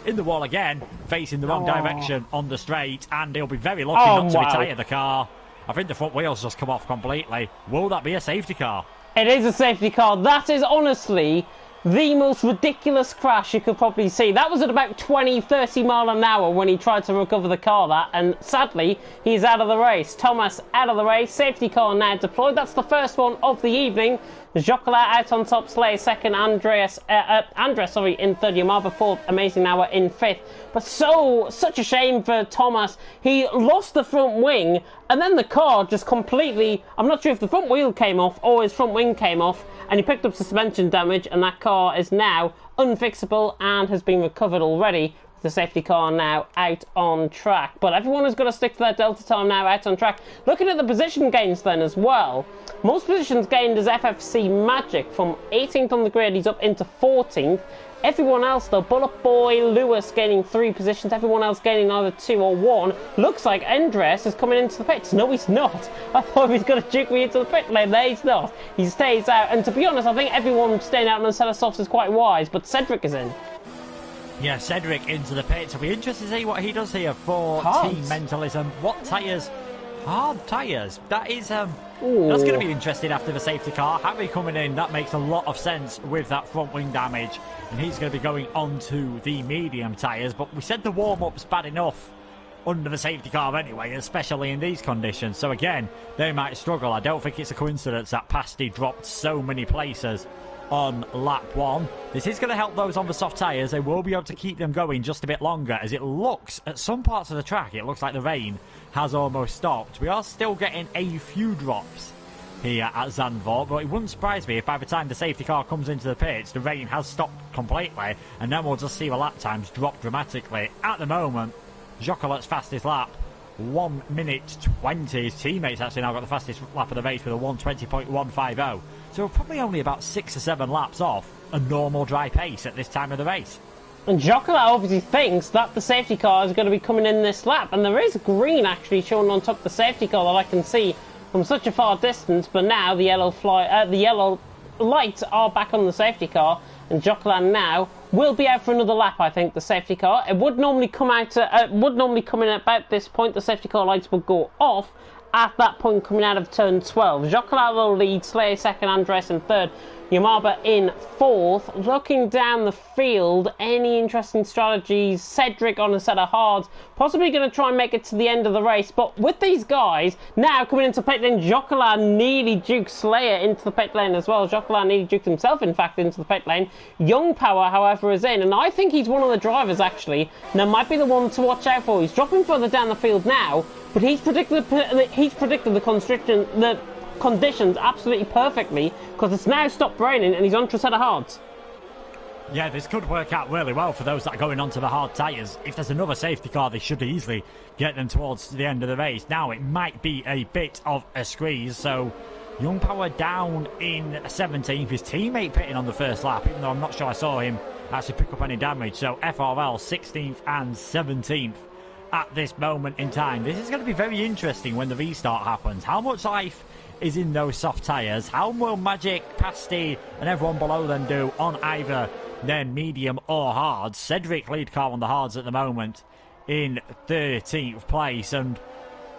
in the wall again, facing the wrong direction on the straight, and he'll be very lucky not to retire the car. I think the front wheels just come off completely. Will that be a safety car? It is a safety car. That is honestly the most ridiculous crash you could probably see. That was at about 20-30 mile an hour when he tried to recover the car, and sadly he's out of the race. Thomas out of the race, safety car now deployed. That's the first one of the evening. Jocola out on top, Slayer second, Andres in third, Yamaba fourth, Amazing Hour in fifth. But such a shame for Thomas. He lost the front wing, and then the car just completely, I'm not sure if the front wheel came off or his front wing came off, and he picked up suspension damage, and that car is now unfixable and has been recovered already. The safety car now out on track. But everyone has got to stick to their delta time now out on track. Looking at the position gains then as well. Most positions gained is FFC Magic from 18th on the grid. He's up into 14th. Everyone else though, Bullet Boy, Lewis gaining 3 positions. Everyone else gaining either 2 or 1. Looks like Andres is coming into the pits. No, he's not. I thought he was going to juke me into the pit lane. There, he's not. He stays out. And to be honest, I think everyone staying out on the set of softs is quite wise. But Cedric is in. Yeah, Cedric into the pits. I'll be interested to see what he does here for Team Mentalism. What tyres? Hard tyres. That is, that's going to be interesting after the safety car. Harry coming in, that makes a lot of sense with that front wing damage. And he's going to be going onto the medium tyres. But we said the warm-up's bad enough under the safety car anyway, especially in these conditions. So again, they might struggle. I don't think it's a coincidence that Pasty dropped so many places on lap 1. This is going to help those on the soft tyres. They will be able to keep them going just a bit longer, as it looks at some parts of the track, it looks like the rain has almost stopped. We are still getting a few drops here at Zandvoort, but it wouldn't surprise me if by the time the safety car comes into the pits, the rain has stopped completely, and then we'll just see the lap times drop dramatically. At the moment, Jocolat's fastest lap, 1 minute 20. His teammates actually now got the fastest lap of the race with a 1:20.150. So we're probably only about 6 or 7 laps off a normal dry pace at this time of the race. And Jocola obviously thinks that the safety car is going to be coming in this lap. And there is green actually shown on top of the safety car that I can see from such a far distance. But now the yellow lights are back on the safety car. And Jocola now will be out for another lap, I think, the safety car. It would normally come out, come in at about this point. The safety car lights will go off at that point coming out of turn 12. Jocola will lead, Slayer second, Andres in third, Yamaba in fourth. Looking down the field, any interesting strategies? Cedric on a set of hards, possibly going to try and make it to the end of the race. But with these guys now coming into pit lane, Jocola nearly duked Slayer into the pit lane as well. Jocola nearly duked himself, in fact, into the pit lane. Young Power, however, is in, and I think he's one of the drivers actually. Now might be the one to watch out for. He's dropping further down the field now, but he's predicted the conditions absolutely perfectly, because it's now stopped raining and he's onto a set of hards. Yeah, this could work out really well for those that are going onto the hard tyres. If there's another safety car, they should easily get them towards the end of the race. Now it might be a bit of a squeeze, so Young Power down in 17th. His teammate pitting on the first lap, even though I'm not sure I saw him actually pick up any damage. So FRL 16th and 17th at this moment in time. This is going to be very interesting when the restart happens. How much life is in those soft tyres? How will Magic, Pasty and everyone below them do on either their medium or hards? Cedric lead car on the hards at the moment in 13th place, and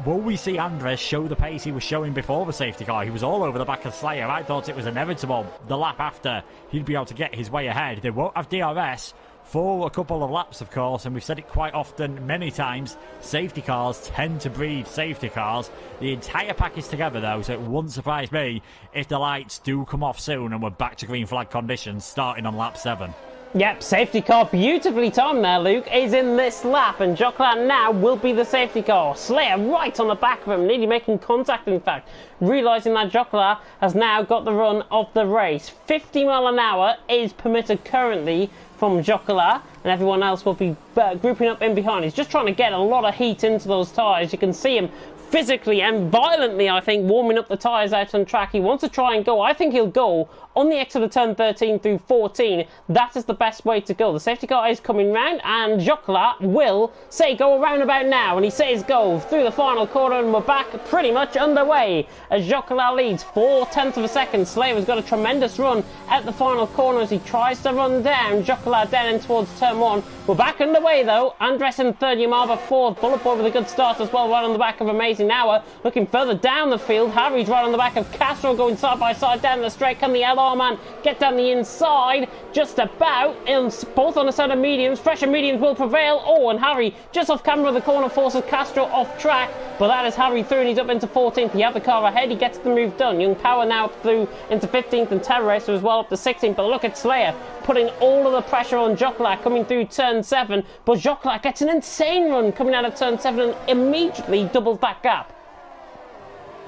will we see Andres show the pace he was showing before the safety car? He was all over the back of Slayer. I thought it was inevitable the lap after he'd be able to get his way ahead. They won't have DRS for a couple of laps, of course, and we've said it quite often, many times, safety cars tend to breed safety cars. The entire pack is together, though, so it wouldn't surprise me if the lights do come off soon and we're back to green flag conditions starting on lap 7. Yep, safety car beautifully timed there, Luke, is in this lap, and Jocola now will be the safety car. Slayer right on the back of him, nearly making contact, in fact, realising that Jocola has now got the run of the race. 50 mile an hour is permitted currently from Jocola, and everyone else will be grouping up in behind. He's just trying to get a lot of heat into those tyres. You can see him physically and violently, I think, warming up the tyres out on track. He wants to try and go. I think he'll go on the exit of turn 13 through 14, that is the best way to go. The safety car is coming round, and Jocola will say go around about now, and he says go through the final corner, and we're back pretty much underway as Jocola leads 0.4 of a second. Slayer has got a tremendous run at the final corner as he tries to run down Jocola down in towards turn 1. We're back underway though. Andres in third, Yamaba fourth. Bullet Boy with a good start as well, right on the back of Amazing Hour. Looking further down the field, Harry's right on the back of Castro, going side by side down the straight. Can the LR man get down the inside? Just about. Both on the side of mediums. Fresher mediums will prevail. Oh, and Harry just off camera of the corner forces Castro off track. But that is Harry through, and he's up into 14th. He had the car ahead. He gets the move done. Young Power now up through into 15th, and Terror Racer as well up to 16th. But look at Slayer putting all of the pressure on Jocola coming through turn 7. But Jocola gets an insane run coming out of turn 7 and immediately doubles that gap.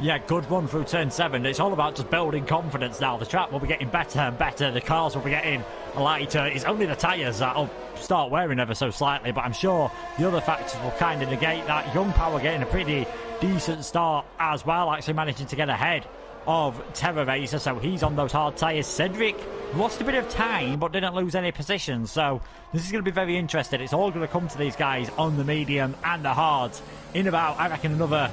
Yeah, good run through turn 7. It's all about just building confidence now. The track will be getting better and better. The cars will be getting lighter. It's only the tyres that'll start wearing ever so slightly, but I'm sure the other factors will kind of negate that. Young Power getting a pretty decent start as well, actually managing to get ahead of Terror Racer, so he's on those hard tyres. Cedric lost a bit of time but didn't lose any position, so this is going to be very interesting. It's all going to come to these guys on the medium and the hards in about, I reckon, another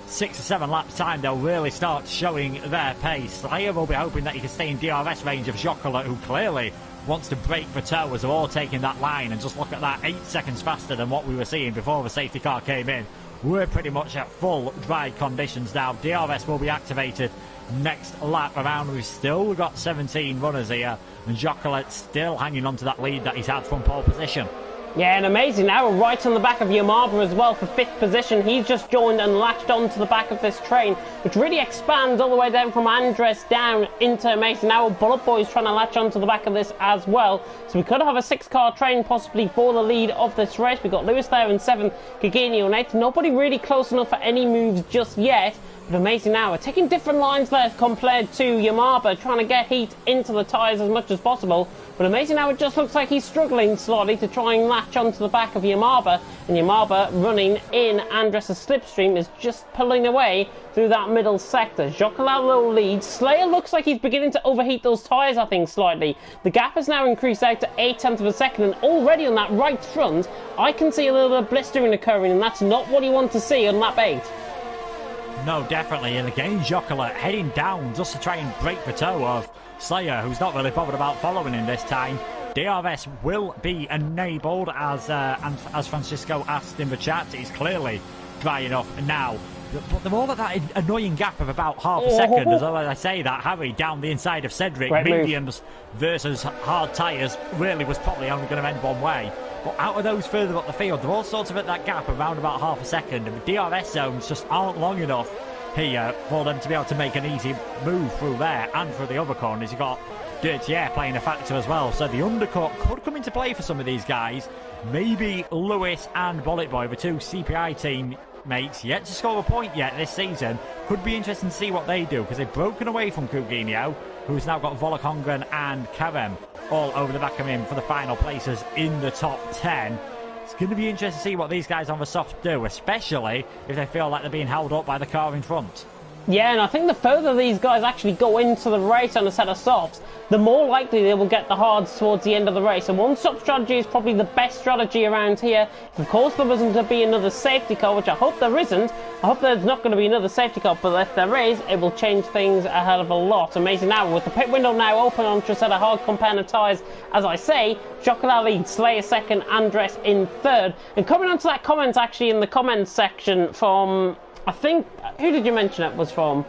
6 or 7 laps time. They'll really start showing their pace. Slayer will be hoping that he can stay in DRS range of Jocola, who clearly wants to break for toe, as they're all taking that line, and just look at that, 8 seconds faster than what we were seeing before the safety car came in. We're pretty much at full dry conditions now. DRS will be activated next lap around. We've still got 17 runners here, and Jocola still hanging on to that lead that he's had from pole position. Yeah, and Amazing Hour right on the back of Yamaba as well for 5th position. He's just joined and latched onto the back of this train, which really expands all the way down from Andres down into Amazing Hour. Bullet Boy's trying to latch onto the back of this as well. So we could have a 6-car train possibly for the lead of this race. We've got Lewis there in 7th, Gagini on 8th. Nobody really close enough for any moves just yet. But Amazing Hour taking different lines there compared to Yamaba, trying to get heat into the tyres as much as possible. But Amazing Hour just looks like he's struggling slightly to try and latch onto the back of Yamaba, and Yamaba running in Andres' slipstream is just pulling away through that middle sector. Jocola leads. Slayer looks like he's beginning to overheat those tyres, I think, slightly. The gap has now increased out to 0.8 of a second, and already on that right front, I can see a little bit of blistering occurring, and that's not what you want to see on lap 8. No, definitely, and again Jocola heading down just to try and break the toe of Slayer, who's not really bothered about following him this time. DRS will be enabled, as Francisco asked in the chat. It's clearly dry enough now. But they're all at that annoying gap of about half a second. As I say that, Harry down the inside of Cedric, Great mediums versus hard tyres, really was probably only going to end one way. But out of those further up the field, they're all sort of at that gap around about half a second, and the DRS zones just aren't long enough here for them to be able to make an easy move through there and through the other corners. You've got Dirty Air playing a factor as well, so the undercut could come into play for some of these guys. Maybe Lewis and Bullet Boy, the 2 CPI teammates, yet to score a point yet this season. Could be interesting to see what they do, because they've broken away from Coutinho, who's now got Volokongren and Karem all over the back of him for the final places in the top 10. It's going to be interesting to see what these guys on the soft do, especially if they feel like they're being held up by the car in front. Yeah, and I think the further these guys actually go into the race on a set of softs, the more likely they will get the hards towards the end of the race. And one-stop strategy is probably the best strategy around here. If, of course, there wasn't to be another safety car, which I hope there isn't. I hope there's not going to be another safety car, but if there is, it will change things a hell of a lot. Amazing Now, with the pit window now open onto a set of hard compounded tyres, as I say, Jocola leads, Slayer second, Andres in third. And coming on to that comment, actually, in the comments section from... I think, who did you mention it was from?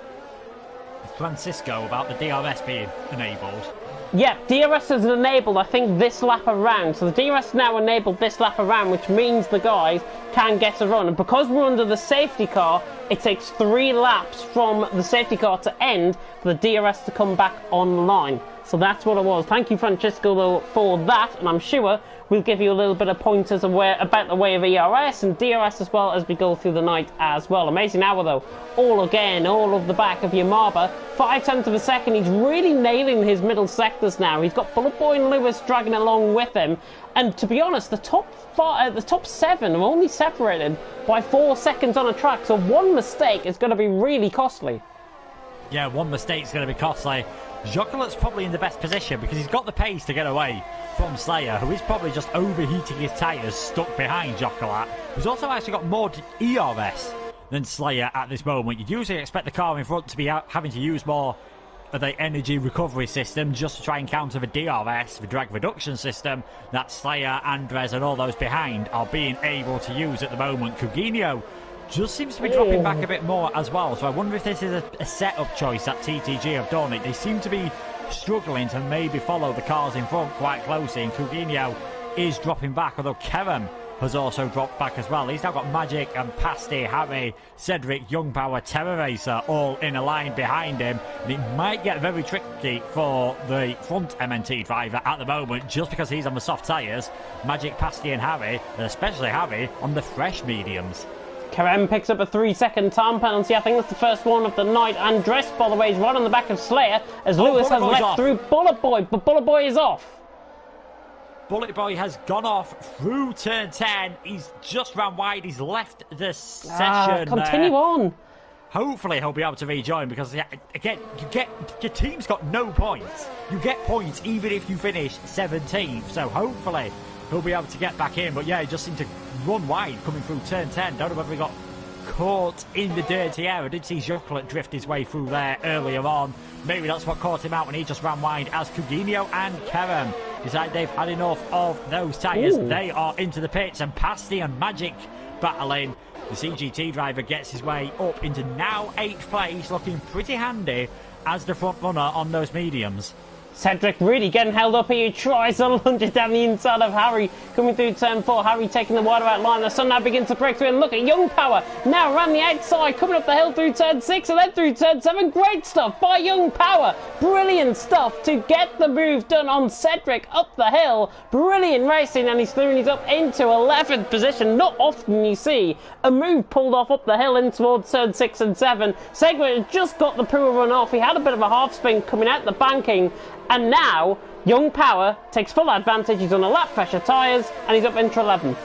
Francisco, about the DRS being enabled. Yeah, DRS is enabled, I think, this lap around. So the DRS now enabled this lap around, which means the guys can get a run. And because we're under the safety car, it takes 3 laps from the safety car to end for the DRS to come back online. So that's what it was. Thank you, Francisco, though, for that. And I'm sure we'll give you a little bit of pointers about the way of ERS and DRS as well as we go through the night as well. Amazing Hour, though, all of the back of Yamaba. 0.5 of a second. He's really nailing his middle sectors now. He's got Bullet Boy and Lewis dragging along with him. And to be honest, the top 7 are only separated by 4 seconds on a track. So one mistake is going to be really costly. Yeah, one mistake's going to be costly. Jocolat's probably in the best position because he's got the pace to get away from Slayer, who is probably just overheating his tyres stuck behind Jocolat, who's also actually got more ERS than Slayer at this moment. You'd usually expect the car in front to be having to use more of the energy recovery system just to try and counter the DRS, the drag reduction system that Slayer, Andres and all those behind are being able to use at the moment. Coutinho just seems to be dropping back a bit more as well, so I wonder if this is a setup choice that TTG have done. They seem to be struggling to maybe follow the cars in front quite closely, and Coutinho is dropping back, although Kerem has also dropped back as well. He's now got Magic and Pasty, Harry, Cedric, Young Power, Terror Racer all in a line behind him, and it might get very tricky for the front MNT driver at the moment just because he's on the soft tyres. Magic, Pasty and Harry, and especially Harry, on the fresh mediums. Kerem picks up a 3-second time penalty. I think that's the first one of the night. Andres, by the way, is right on the back of Slayer as Lewis has left through Bullet Boy, but Bullet Boy is off. Bullet Boy has gone off through turn 10. He's just ran wide. He's left the session. Continue on. Hopefully he'll be able to rejoin because, again, your team's got no points. You get points even if you finish 17th. So hopefully he'll be able to get back in. But yeah, he just seemed to run wide coming through turn 10. Don't know whether he got caught in the dirty air. I did see Jocolat drift his way through there earlier on. Maybe that's what caught him out when he just ran wide as Coutinho and Kerem decide they've had enough of those tyres. They are into the pits, and Pasty and Magic battling. The CGT driver gets his way up into now 8th place, looking pretty handy as the front runner on those mediums. Cedric really getting held up here. He tries to lunge it down the inside of Harry. Coming through turn 4. Harry taking the wider out line. The sun now begins to break through. And look at Young Power now around the outside. Coming up the hill through turn 6 and then through turn 7. Great stuff by Young Power. Brilliant stuff to get the move done on Cedric up the hill. Brilliant racing. And he's clearing it up into 11th position. Not often you see a move pulled off up the hill in towards turn 6 and 7. Segway just got the poor run off. He had a bit of a half spin coming out the banking. And now, Young Power takes full advantage. He's on a lap pressure tyres, and he's up into 11th.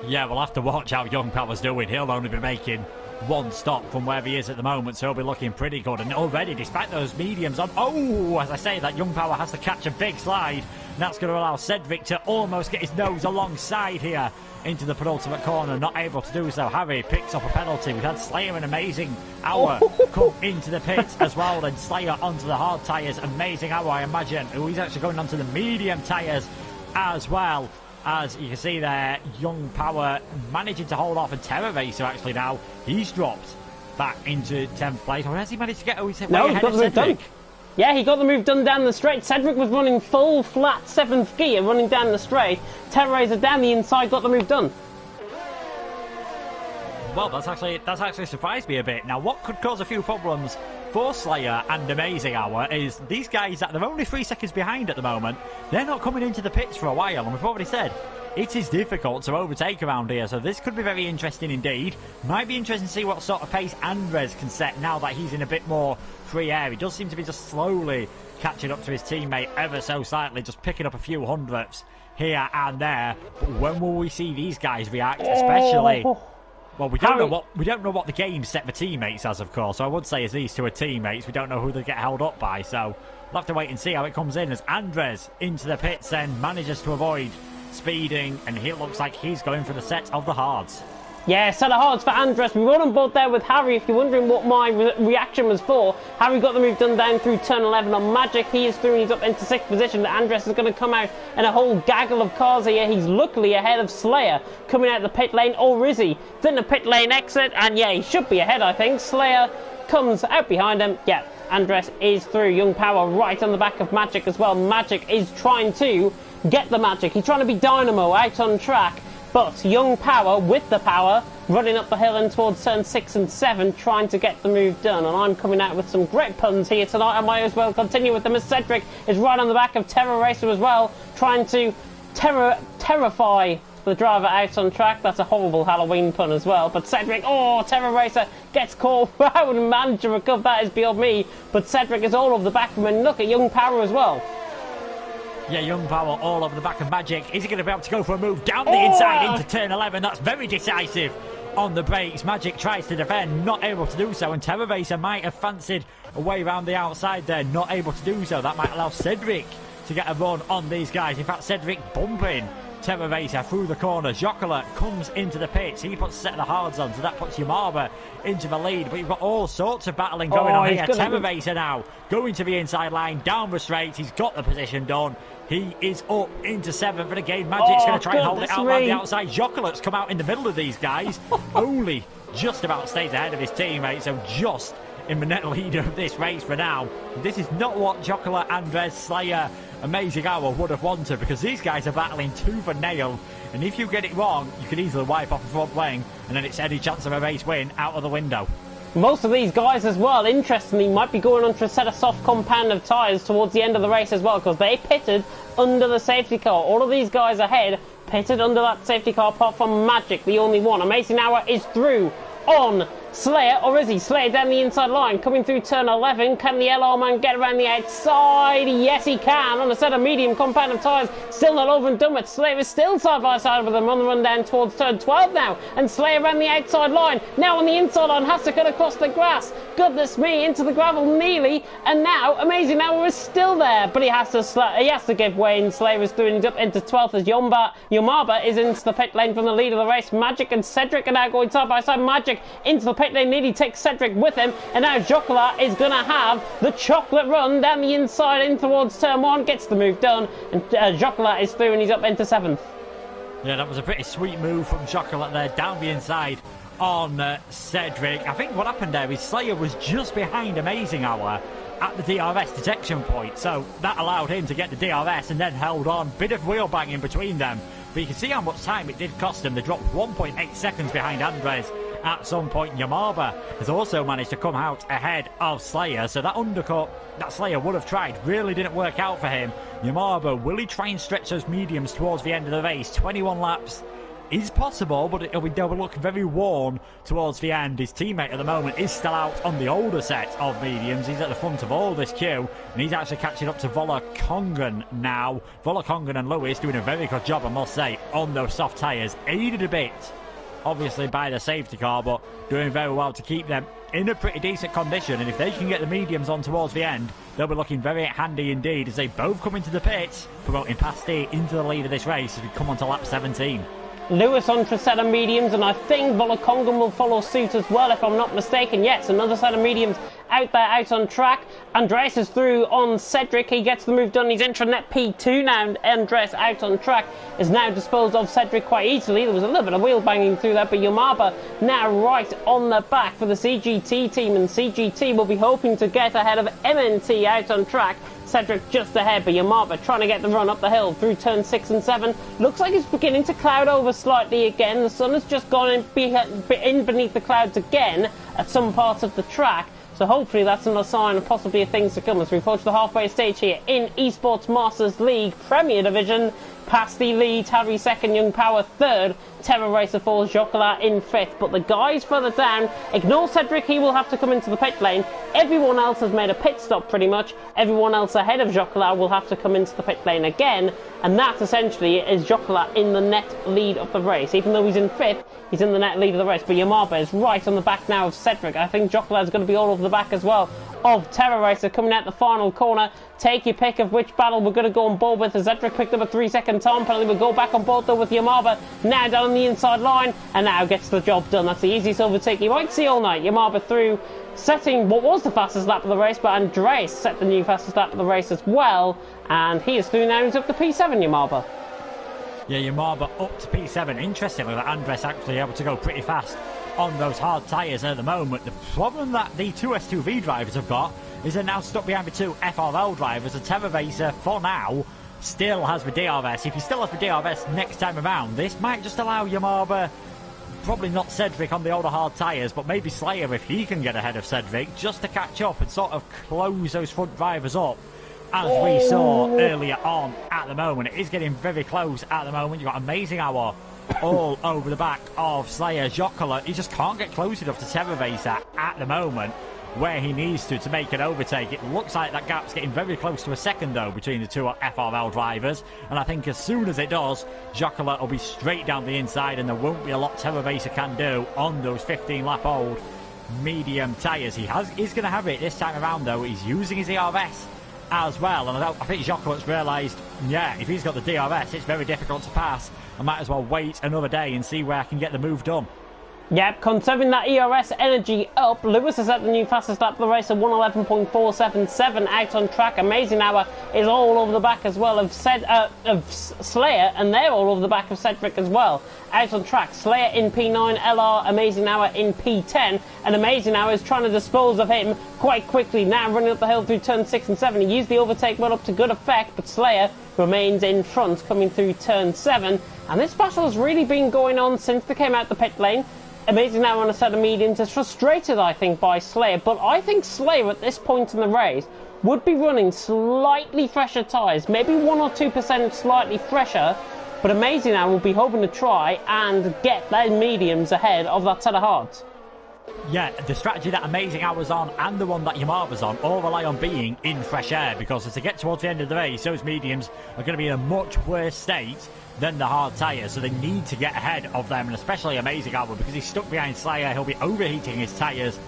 Yeah, we'll have to watch how Young Power's doing. He'll only be making one stop from where he is at the moment, so he'll be looking pretty good. And already, despite those mediums on... Oh, as I say, that Young Power has to catch a big slide. And that's going to allow Cedric to almost get his nose alongside here into the penultimate corner. Not able to do so. Harry picks up a penalty. We've had Slayer an amazing hour come into the pits as well. Then Slayer onto the hard tyres. Amazing hour, I imagine. Oh, he's actually going onto the medium tyres as well. As you can see there, Young Power managing to hold off, and Terror Racer actually now, he's dropped back into 10th place. Or has he managed to get... Oh, he's way ahead of Cedric. Yeah, he got the move done down the straight. Cedric was running full flat 7th gear, running down the straight. Terror Racer down the inside, got the move done. Well, that's actually surprised me a bit. Now, what could cause a few problems for Slayer and Amazing Hour is these guys that they're only 3 seconds behind at the moment. They're not coming into the pits for a while, and we've already said it is difficult to overtake around here, so this could be very interesting indeed. Might be interesting to see what sort of pace Andres can set now that he's in a bit more free air. He does seem to be just slowly catching up to his teammate ever so slightly, just picking up a few hundredths here and there. But when will we see these guys react, especially... Well, we don't know what the game set for teammates as, of course. So I would say as these two are teammates, we don't know who they get held up by. So we'll have to wait and see how it comes in as Andres into the pits then manages to avoid speeding, and he looks like he's going for the set of the hards. Yeah, set of hards for Andres. We run on board there with Harry. If you're wondering what my reaction was for, Harry got the move done down through turn 11 on Magic. He is through, he's up into 6th position. Andres is going to come out in a whole gaggle of cars here. He's luckily ahead of Slayer coming out the pit lane. Or is he? Then the pit lane exit, and yeah, he should be ahead, I think. Slayer comes out behind him. Yeah, Andres is through. Young Power right on the back of Magic as well. Magic is trying to get the Magic. He's trying to be Dynamo out on track. But Young Power, with the power, running up the hill and towards turn 6 and 7, trying to get the move done. And I'm coming out with some great puns here tonight. I might as well continue with them as Cedric is right on the back of Terror Racer as well, trying to terrify the driver out on track. That's a horrible Halloween pun as well. But Cedric, Terror Racer gets caught. How would manage to recover that is beyond me. But Cedric is all over the back of him. And look at Young Power as well. Yeah, Young Power all over the back of Magic. Is he going to be able to go for a move down the inside into turn 11? That's very decisive on the brakes. Magic tries to defend, not able to do so, and Terror Racer might have fancied a way around the outside there, not able to do so. That might allow Cedric to get a run on these guys. In fact, Cedric bumping Terror Racer through the corner. Jocular comes into the pits. He puts set of the hards on, so that puts Yamaba into the lead. But you've got all sorts of battling going on here. Terror Racer now going to the inside line, down the straight. He's got the position done. He is up into 7th, but again, Magic's going to try and hold it out on the outside. Jocular's come out in the middle of these guys. Only just about stays ahead of his teammate, so just in the net leader of this race for now. This is not what Jocular, Andres, Slayer, Amazing Hour would have wanted, because these guys are battling tooth and nail, and if you get it wrong, you could easily wipe off the front wing, and then it's any chance of a race win out of the window. Most of these guys as well, interestingly, might be going on to a set of soft compound of tyres towards the end of the race as well, because they pitted under the safety car. All of these guys ahead pitted under that safety car, apart from Magic, the only one. Amazing Hour is through on Slayer, or is he? Slayer down the inside line, coming through turn 11. Can the LR man get around the outside? Yes, he can, on a set of medium compound of tyres. Still not over and done with. Slayer is still side by side with them on the run down towards turn 12 now. And Slayer around the outside line. Now on the inside line, has to cut across the grass. Goodness me, into the gravel nearly. And now Amazing Hour is still there, but he has to give way, and Slayer is doing it up into 12th as Yamaba is into the pit lane from the lead of the race. Magic and Cedric are now going side by side. Magic into the pit lane, nearly takes Cedric with him, and now Jocular is going to have the chocolate run down the inside in towards turn 1, gets the move done, and Jocular is through and he's up into 7th. Yeah, that was a pretty sweet move from Jocular there, down the inside on Cedric. I think what happened there is Slayer was just behind Amazing Hour at the DRS detection point, so that allowed him to get the DRS and then held on. Bit of wheel banging between them, but you can see how much time it did cost them. They dropped 1.8 seconds behind Andres at some point. Yamaba has also managed to come out ahead of Slayer, so that undercut that Slayer would have tried really didn't work out for him. Yamaba, will he try and stretch those mediums towards the end of the race? 21 laps is possible, but they'll look very worn towards the end. His teammate at the moment is still out on the older set of mediums. He's at the front of all this queue, and he's actually catching up to Volakongan now. Volakongan and Lewis doing a very good job, I must say, on those soft tyres. Aided a bit, obviously, by the safety car, but doing very well to keep them in a pretty decent condition. And if they can get the mediums on towards the end, they'll be looking very handy indeed, as they both come into the pits, promoting Pasty into the lead of this race as we come on to lap 17. Lewis on for a set of mediums, and I think Volakongan will follow suit as well, if I'm not mistaken. Yes, another set of mediums out there, out on track. Andres is through on Cedric. He gets the move done. He's intranet P2 now, and Andres out on track is now disposed of Cedric quite easily. There was a little bit of wheel banging through that, but Yamaba now right on the back for the CGT team, and CGT will be hoping to get ahead of MNT out on track. Cedric just ahead, but Yamaba trying to get the run up the hill through turn 6 and 7. Looks like it's beginning to cloud over slightly again. The sun has just gone in beneath the clouds again at some parts of the track. So hopefully that's another sign of possibly of things to come as we approach the halfway stage here in Esports Masters League Premier Division. Pasty leads, Harry second, Young Power third, Terror Racer falls, Jocular in fifth. But the guys further down, ignore Cedric, he will have to come into the pit lane. Everyone else has made a pit stop pretty much. Everyone else ahead of Jocular will have to come into the pit lane again. And that essentially is Jocular in the net lead of the race. Even though he's in fifth, he's in the net lead of the race. But Yamaba is right on the back now of Cedric. I think Jocular is going to be all over the back as well of Terror Racer coming out the final corner. Take your pick of which battle we're going to go on board with. As Cedric picked up a 3-second time penalty, we'll go back on board though with Yamaba now down on the inside line, and now gets the job done. That's the easiest overtake you might see all night. Yamaba through, setting what was the fastest lap of the race, but Andres set the new fastest lap of the race as well, and he is through now. He's up to P7, Yamaba. Yeah, Yamaba up to P7. Interestingly, that Andres actually able to go pretty fast on those hard tyres at the moment. The problem that the two S2V drivers have got is they're now stuck behind the two FRL drivers. The Terror Racer, for now, still has the DRS. If he still has the DRS next time around, this might just allow Yamaba, probably not Cedric on the older hard tyres, but maybe Slayer if he can get ahead of Cedric, just to catch up and sort of close those front drivers up. As we saw earlier on at the moment, it is getting very close at the moment. You've got Amazing Hour all over the back of Slayer. Jocular, he just can't get close enough to Terror Racer at the moment. where he needs to make an overtake. It looks like that gap's getting very close to a second, though, between the two FRL drivers. And I think as soon as it does, Jocola will be straight down the inside, and there won't be a lot Terra Racer can do on those 15-lap-old medium tyres. He's going to have it this time around, though. He's using his ERS as well, and I think Jocola's realised, yeah, if he's got the DRS, it's very difficult to pass. I might as well wait another day and see where I can get the move done. Yep, conserving that ERS energy up. Lewis has set the new fastest lap of the race at 1:11.477 out on track. Amazing Hour is all over the back as well of Slayer, and they're all over the back of Cedric as well. Out on track, Slayer in P9, LR Amazing Hour in P10, and Amazing Hour is trying to dispose of him quite quickly now, running up the hill through turn 6 and 7. He used the overtake well up to good effect, but Slayer remains in front coming through turn 7, and this battle has really been going on since they came out the pit lane. Amazing Now on a set of mediums is frustrated, I think, by Slayer, but I think Slayer at this point in the race would be running slightly fresher tyres, maybe 1 or 2% slightly fresher, but Amazing Now will be hoping to try and get their mediums ahead of that set of hards. Yeah, the strategy that Amazing Hour's on and the one that Yamaba's on all rely on being in fresh air, because as they get towards the end of the race, those mediums are going to be in a much worse state than the hard tyres, so they need to get ahead of them, and especially Amazing Hour, because he's stuck behind Slayer. He'll be overheating his tyres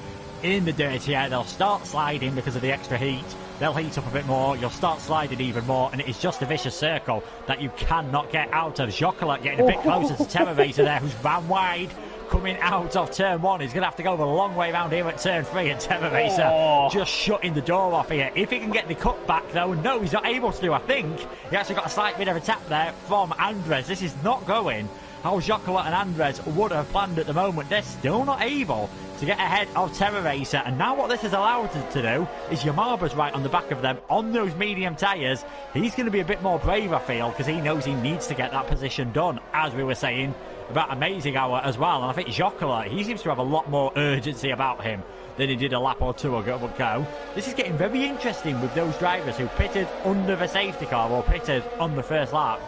in the dirty air. They'll start sliding because of the extra heat. They'll heat up a bit more, you'll start sliding even more, and it is just a vicious circle that you cannot get out of. Jocola getting a bit closer to Terra Racer there, who's ran wide coming out of turn 1. He's going to have to go the long way around here at turn 3, and Terra Racer just shutting the door off here. If he can get the cut back, though, no, he's not able to. I think he actually got a slight bit of a tap there from Andres. This is not going how Jocola and Andres would have planned at the moment. They're still not able to get ahead of Terra Racer, and now what this has allowed us to do is Yamaba's right on the back of them on those medium tyres. He's going to be a bit more brave, I feel, because he knows he needs to get that position done, as we were saying about Amazing Hour as well. And I think Jocola, he seems to have a lot more urgency about him than he did a lap or two ago. This is getting very interesting with those drivers who pitted under the safety car or pitted on the first lap,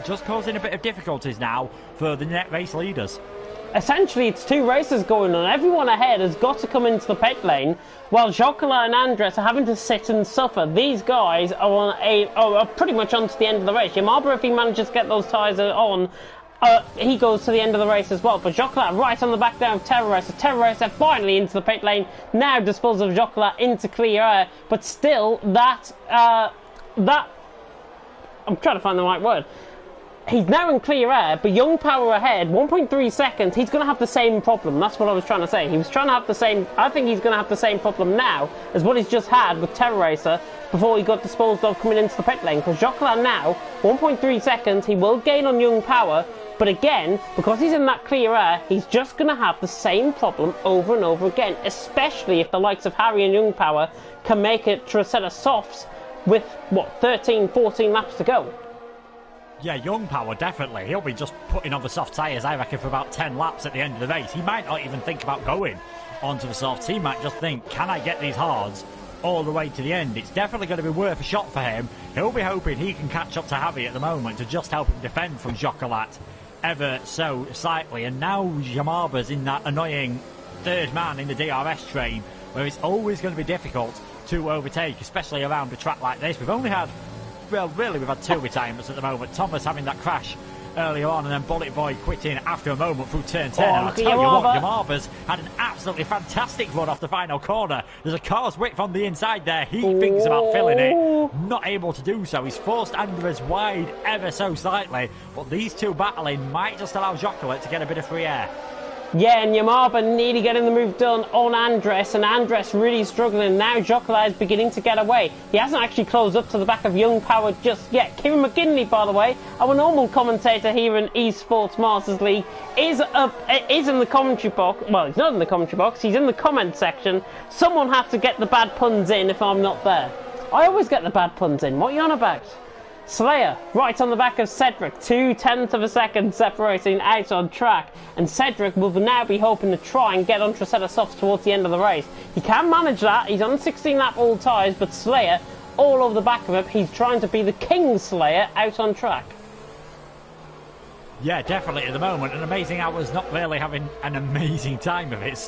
just causing a bit of difficulties now for the net race leaders. Essentially, it's two races going on. Everyone ahead has got to come into the pit lane, while Jocola and Andres are having to sit and suffer. These guys are pretty much on to the end of the race. Yamaba, if he manages to get those tyres on, he goes to the end of the race as well. But Jocola right on the back down of Terra Racer. Terra Racer finally into the pit lane. Now disposes of Jocola into clear air. But still, I'm trying to find the right word. He's now in clear air, but Young Power ahead, 1.3 seconds. He's going to have the same problem. That's what I was trying to say. He was trying to have the same. I think he's going to have the same problem now as what he's just had with Terra Racer before he got disposed of coming into the pit lane. Because Jocola now, 1.3 seconds. He will gain on Young Power, but again, because he's in that clear air, he's just going to have the same problem over and over again. Especially if the likes of Harry and Young Power can make it to a set of softs with 13, 14 laps to go. Yeah, Young Power, definitely. He'll be just putting on the soft tyres, I reckon, for about 10 laps at the end of the race. He might not even think about going onto the softs. He might just think, can I get these hards all the way to the end? It's definitely going to be worth a shot for him. He'll be hoping he can catch up to Harry at the moment to just help him defend from Jocolat ever so slightly. And now Yamaba's in that annoying third man in the DRS train, where it's always going to be difficult to overtake, especially around a track like this. We've only had... Well, really, we've had two retirements at the moment. Thomas having that crash earlier on, and then Bullet Boy quitting after a moment through turn 10. And I'll tell you what, Yamaba's had an absolutely fantastic run off the final corner. There's a car's width on the inside there. He thinks about filling it. Not able to do so. He's forced Andres wide ever so slightly. But these two battling might just allow Jocola to get a bit of free air. Yeah, and Yamaba nearly getting the move done on Andres, and Andres really struggling. Now Jocola is beginning to get away. He hasn't actually closed up to the back of Young Power just yet. Kieran McGinley, by the way, our normal commentator here in Esports Masters League, is in the commentary box. Well, he's not in the commentary box, he's in the comment section. Someone has to get the bad puns in if I'm not there. I always get the bad puns in. What are you on about? Slayer, right on the back of Cedric, 0.2 of a second separating out on track, and Cedric will now be hoping to try and get onto a set of softs towards the end of the race. He can manage that, he's on 16 lap all tyres, but Slayer all over the back of him, he's trying to be the King Slayer out on track. Yeah, definitely at the moment. And Amazing Hour's not really having an amazing time of it.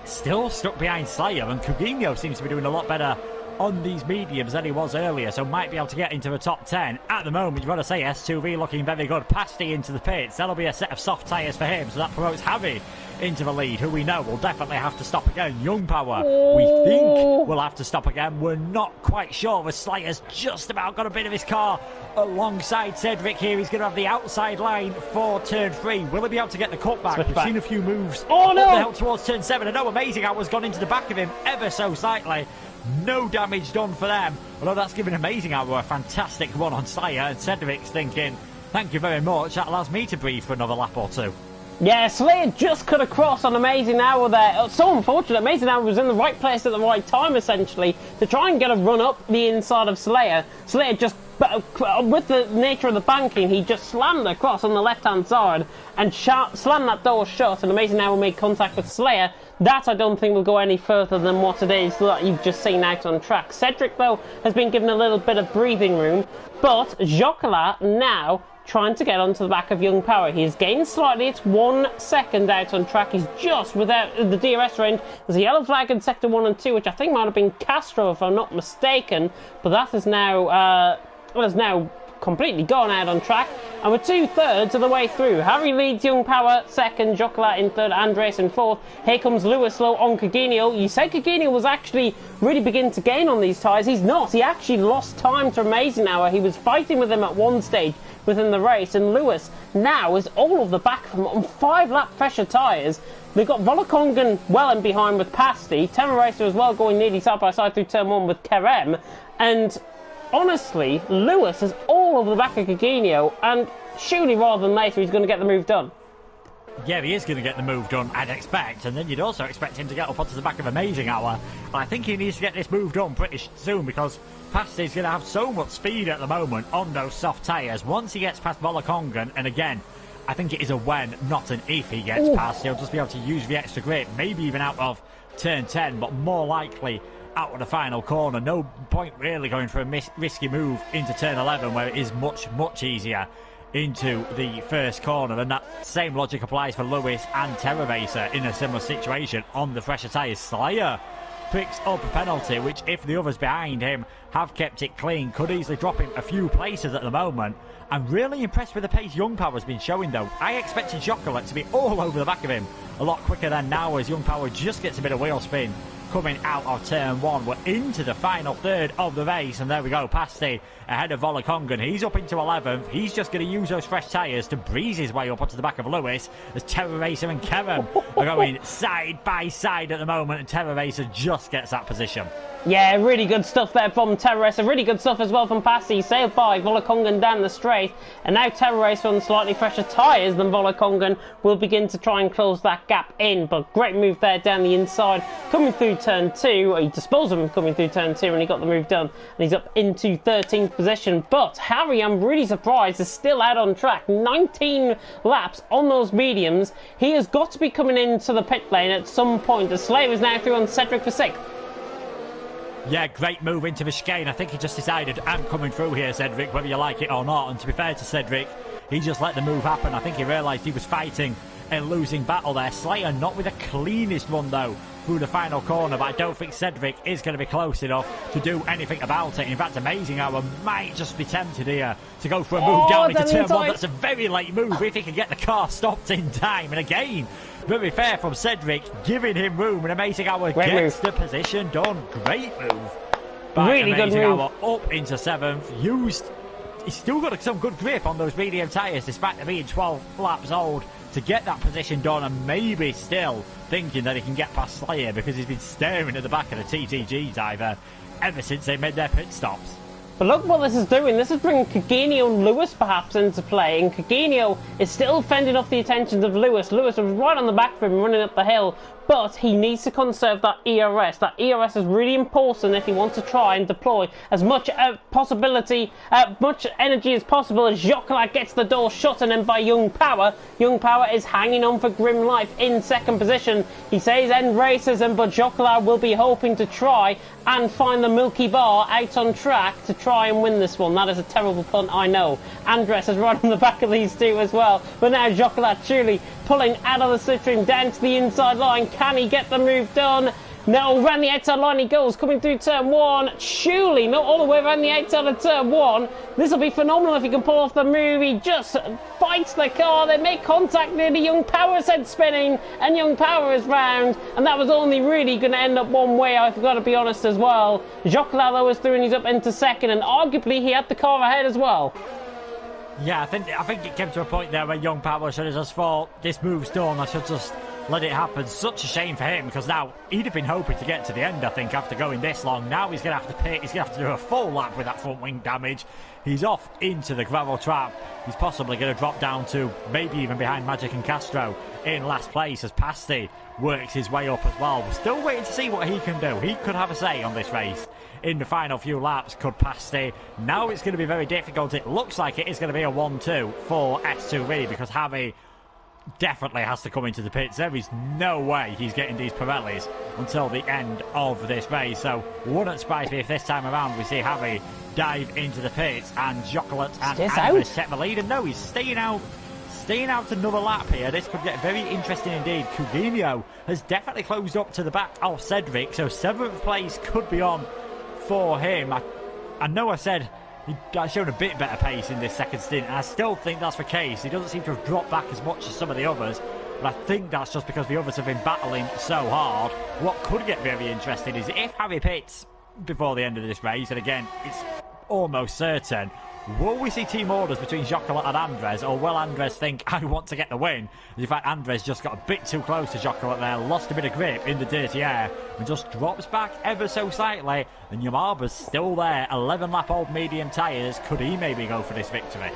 Still stuck behind Slayer, and Coutinho seems to be doing a lot better on these mediums than he was earlier, so might be able to get into the top 10. At the moment, you've got to say S2V looking very good. Pasty into the pits. That'll be a set of soft tyres for him, so that promotes Javi into the lead, who we know will definitely have to stop again. Young Power, we think, will have to stop again. We're not quite sure. The Slayer's just about got a bit of his car alongside Cedric here. He's going to have the outside line for turn 3. Will he be able to get the cutback? We've seen a few moves up the hill towards turn 7. I know Amazing Hour's gone into the back of him ever so slightly. No damage done for them, although that's given Amazing Hour a fantastic run on Slayer, and Cedric's thinking, thank you very much, that allows me to breathe for another lap or two. Yeah, Slayer just cut across on Amazing Hour there. So unfortunate. Amazing Hour was in the right place at the right time, essentially, to try and get a run up the inside of Slayer. Slayer just, with the nature of the banking, he just slammed across on the left-hand side and slammed that door shut, and Amazing Hour made contact with Slayer. That I don't think will go any further than what it is that you've just seen out on track. Cedric, though, has been given a little bit of breathing room, but Jocola now trying to get onto the back of Young Power. He has gained slightly. It's 1 second out on track. He's just without the DRS range. There's a yellow flag in sector 1 and 2, which I think might have been Castro, if I'm not mistaken, but that is now completely gone out on track, and we're 2/3 of the way through. Harry leads Young Power second, Jocola in third, Andres in fourth. Here comes Lewis low on Coutinho. You said Coutinho was actually really beginning to gain on these tyres. He's not. He actually lost time to Amazing Hour. He was fighting with him at one stage within the race, and Lewis now is all of the back of him on 5-lap pressure tyres. They've got Volokongan well in behind with Pasty. Terror Racer as well going nearly side by side through turn 1 with Kerem, and honestly, Lewis is all over the back of Coutinho, and surely rather than later he's going to get the move done. Yeah, he is going to get the move done, I'd expect, and then you'd also expect him to get up onto the back of Amazing Hour. And I think he needs to get this move done pretty soon, because Pasty's going to have so much speed at the moment on those soft tyres. Once he gets past Volokongan, and again, I think it is a when, not an if he gets past, he'll just be able to use the extra grip, maybe even out of turn 10, but more likely out of the final corner. No point really going for a risky move into turn 11, where it is much, much easier into the first corner, and that same logic applies for Lewis and Terror Racer in a similar situation on the fresher tyres. Slayer picks up a penalty, which if the others behind him have kept it clean, could easily drop him a few places at the moment. I'm really impressed with the pace Young Power's been showing, though. I expected Jocola to be all over the back of him a lot quicker than now, as Young Power just gets a bit of wheel spin coming out of turn 1. We're into the final third of the race, and there we go, Pasty ahead of Volokongan. He's up into 11th. He's just going to use those fresh tyres to breeze his way up onto the back of Lewis, as Terror Racer and Kerem are going side by side at the moment, and Terror Racer just gets that position. Yeah, really good stuff there from Terror Racer. Really good stuff as well from Pasty. Sailed by Volokongan down the straight, and now Terror Racer on slightly fresher tyres than Volokongan will begin to try and close that gap in. But great move there down the inside, coming through turn 2. He disposed of him coming through turn 2, and he got the move done, and he's up into 13th position. But Harry, I'm really surprised, is still out on track. 19 laps on those mediums. He has got to be coming into the pit lane at some point. The Slayer is now through on Cedric for 6th. Yeah, great move into the chicane. I think he just decided, I'm coming through here, Cedric, whether you like it or not. And to be fair to Cedric, he just let the move happen. I think he realised he was fighting a losing battle there. Slayer not with the cleanest run, though, through the final corner, but I don't think Cedric is going to be close enough to do anything about it. In fact, Amazing Hour might just be tempted here to go for a move down into turn 1. That's a very late move if he can get the car stopped in time. And again, very fair from Cedric, giving him room, and Amazing Hour gets the position done. Great move by really Amazing good move. Hour up into 7th. He's still got some good grip on those medium tyres, despite them being 12 laps old, to get that position done, and maybe still thinking that he can get past Slayer, because he's been staring at the back of the TTG diver ever since they made their pit stops. But look what this is doing. This is bringing Coutinho and Lewis perhaps into play, and Coutinho is still fending off the attentions of Lewis. Lewis was right on the back of him running up the hill, but he needs to conserve that ERS. That ERS is really important if he wants to try and deploy as much much energy as possible, as Jocola gets the door shut, and then by Young Power. Young Power is hanging on for grim life in 2nd position. He says end races, but Jocola will be hoping to try and find the Milky Bar out on track to try and win this one. That is a terrible punt, I know. Andres is right on the back of these two as well. But now Jocolat surely pulling out of the slipstream down to the inside line. Can he get the move done? No, around the outside line he goes, coming through turn one. Surely not all the way around the outside of turn one. This will be phenomenal if he can pull off the move. He just fights the car. They make contact near the Young Power's head spinning, and Young Power is round. And that was only really going to end up one way, I've got to be honest as well. Jocolat though was through and he's up into second, and arguably he had the car ahead as well. Yeah, I think it came to a point there where Young Power should have just thought, this move's done, I should just let it happen. Such a shame for him, because now he'd have been hoping to get to the end, I think, after going this long. Now he's going to have to pit, he's going to have to do a full lap with that front wing damage. He's off into the gravel trap. He's possibly going to drop down to maybe even behind Magic and Castro in last place as Pasty works his way up as well. We're still waiting to see what he can do. He could have a say on this race in the final few laps, could Pasty. Now it's going to be very difficult. It looks like it is going to be a 1-2 for S2V, because Javi definitely has to come into the pits. There is no way he's getting these Pirellis until the end of this race, so wouldn't surprise me if this time around we see Javi dive into the pits and Jocolat and Andres set the lead. And no, he's staying out another lap here. This could get very interesting indeed. Coutinho has definitely closed up to the back of Cedric, so 7th place could be on for him. I know I said he showed a bit better pace in this second stint, and I still think that's the case. He doesn't seem to have dropped back as much as some of the others, but I think that's just because the others have been battling so hard. What could get very interesting is if Harry pits before the end of this race, and again, it's almost certain, will we see team orders between Jocolat and Andres, or will Andres think, I want to get the win? In fact, Andres just got a bit too close to Jocolat there, lost a bit of grip in the dirty air, and just drops back ever so slightly, and Yamaba's still there, 11-lap-old medium tyres. Could he maybe go for this victory?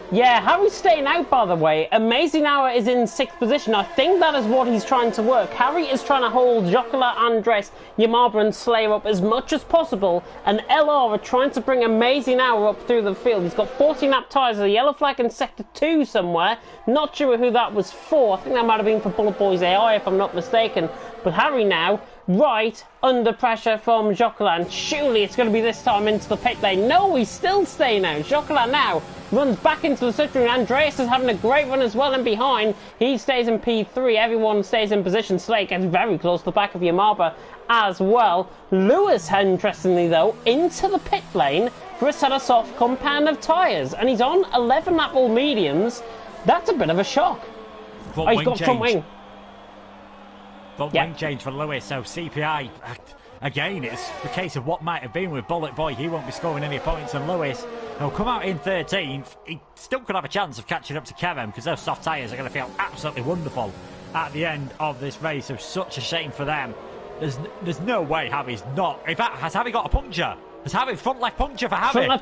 Yeah, Harry's staying out, by the way. Amazing Hour is in 6th position. I think that is what he's trying to work. Harry is trying to hold Jocolat, Andres, Yamaba and Slayer up as much as possible, and LR are trying to bring Amazing Hour up through the field. He's got 14-lap tyres, a yellow flag in sector 2 somewhere. Not sure who that was for. I think that might have been for Bullet Boys AI, if I'm not mistaken. But Harry now right under pressure from Jocolat, and surely it's going to be this time into the pit lane. No, he's still staying out. Jocolat now runs back into the slipstream. Andreas is having a great run as well, and behind he stays in P3. Everyone stays in position. Slate gets very close to the back of Yamaba as well. Lewis, interestingly though, into the pit lane for a set of soft compound of tyres, and he's on 11-lap all mediums. That's a bit of a shock. He's got front wing. But wing change for Lewis, so CPI, again, it's the case of what might have been with Bullet Boy. He won't be scoring any points, and Lewis, he'll come out in 13th. He still could have a chance of catching up to Kevin, because those soft tyres are going to feel absolutely wonderful at the end of this race, so such a shame for them. There's no way Javi's not. In fact, has Javi got a puncture? Has Javi front left puncture for Javi?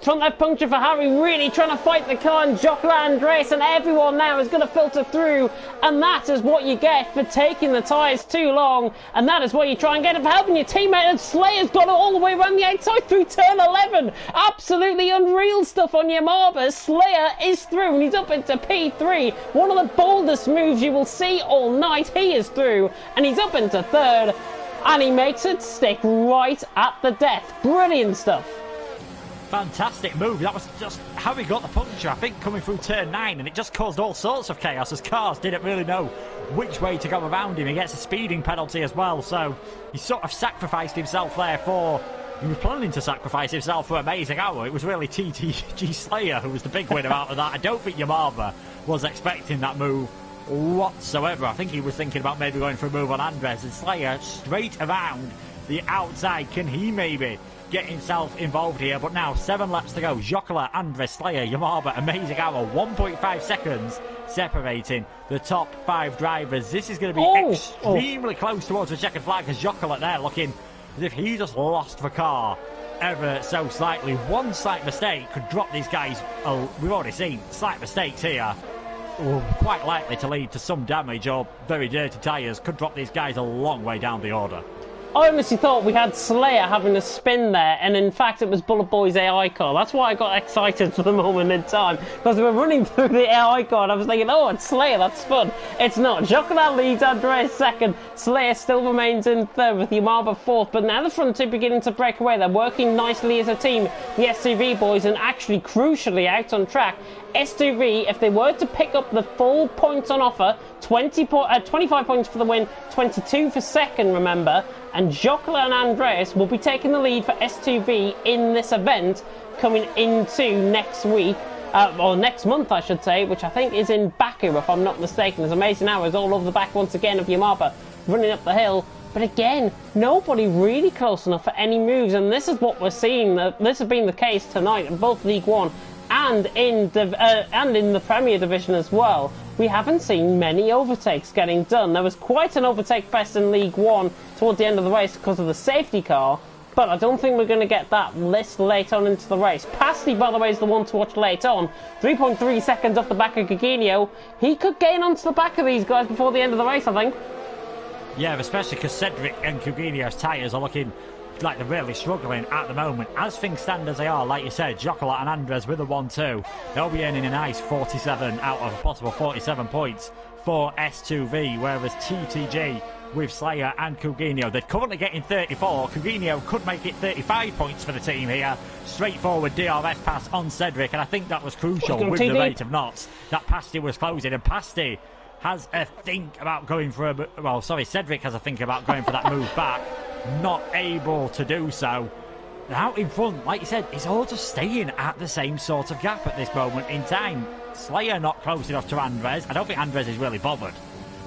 Front left puncture for Harry, really trying to fight the car, and Jocolat, Andres and everyone now is going to filter through, and that is what you get for taking the tyres too long, and that is what you try and get for helping your teammate. And Slayer's got it all the way around the outside through turn 11. Absolutely unreal stuff on Yamaba. Slayer is through and he's up into P3. One of the boldest moves you will see all night. He is through and he's up into 3rd, and he makes it stick right at the death. Brilliant stuff. Fantastic move. That was just how he got the puncture, I think, coming through turn 9, and it just caused all sorts of chaos as cars didn't really know which way to go around him. He gets a speeding penalty as well, so he sort of sacrificed himself there for... He was planning to sacrifice himself for Amazing Hour. It was really TTG Slayer who was the big winner out of that. I don't think Yamaba was expecting that move whatsoever. I think he was thinking about maybe going for a move on Andres, and Slayer straight around the outside. Can he maybe get himself involved here? But now 7 laps to go. Jocolat, Andres, Slayer, Yamaba, Amazing Hour, 1.5 seconds separating the top 5 drivers. This is going to be extremely close towards the checkered flag, as Jocolat there looking as if he just lost the car ever so slightly. One slight mistake could drop these guys, we've already seen slight mistakes here, quite likely to lead to some damage, or very dirty tyres could drop these guys a long way down the order. I honestly thought we had Slayer having a spin there, and in fact it was Bullet Boy's AI car. That's why I got excited for the moment in time, because we were running through the AI car and I was thinking, oh, it's Slayer, that's fun. It's not. Chocolat leads, Andreas second. Slayer still remains in third with Yamaba fourth, but now the front two beginning to break away. They're working nicely as a team, the STV boys, and actually crucially out on track. S2V, if they were to pick up the full points on offer, 25 points for the win, 22 for second, remember, and Jocola and Andreas will be taking the lead for S2V in this event coming into next week, or next month I should say, which I think is in Baku if I'm not mistaken. There's amazing hours all over the back once again of Yamaba running up the hill. But again, nobody really close enough for any moves, and this is what we're seeing. This has been the case tonight in both League One and in the Premier Division as well. We haven't seen many overtakes getting done. There was quite an overtake fest in League One toward the end of the race because of the safety car, but I don't think we're going to get that this late on into the race. Pasty, by the way, is the one to watch late on. 3.3 seconds off the back of Gugino. He could gain onto the back of these guys before the end of the race, I think. Yeah, especially because Cedric and Gugino's tyres are looking like they're really struggling at the moment. As things stand as they are, like you said, Jocola and Andres with a 1-2. They'll be earning a nice 47 out of a possible 47 points for S2V, whereas TTG with Slayer and Coutinho, they're currently getting 34. Coutinho could make it 35 points for the team here. Straightforward DRS pass on Cedric, and I think that was crucial with the rate of knots that Pasty was closing, and Pasty has a think about going for Cedric has a think about going for that move back. Not able to do so. Out in front, like you said, it's all just staying at the same sort of gap at this moment in time. Slayer not close enough to Andres. I don't think Andres is really bothered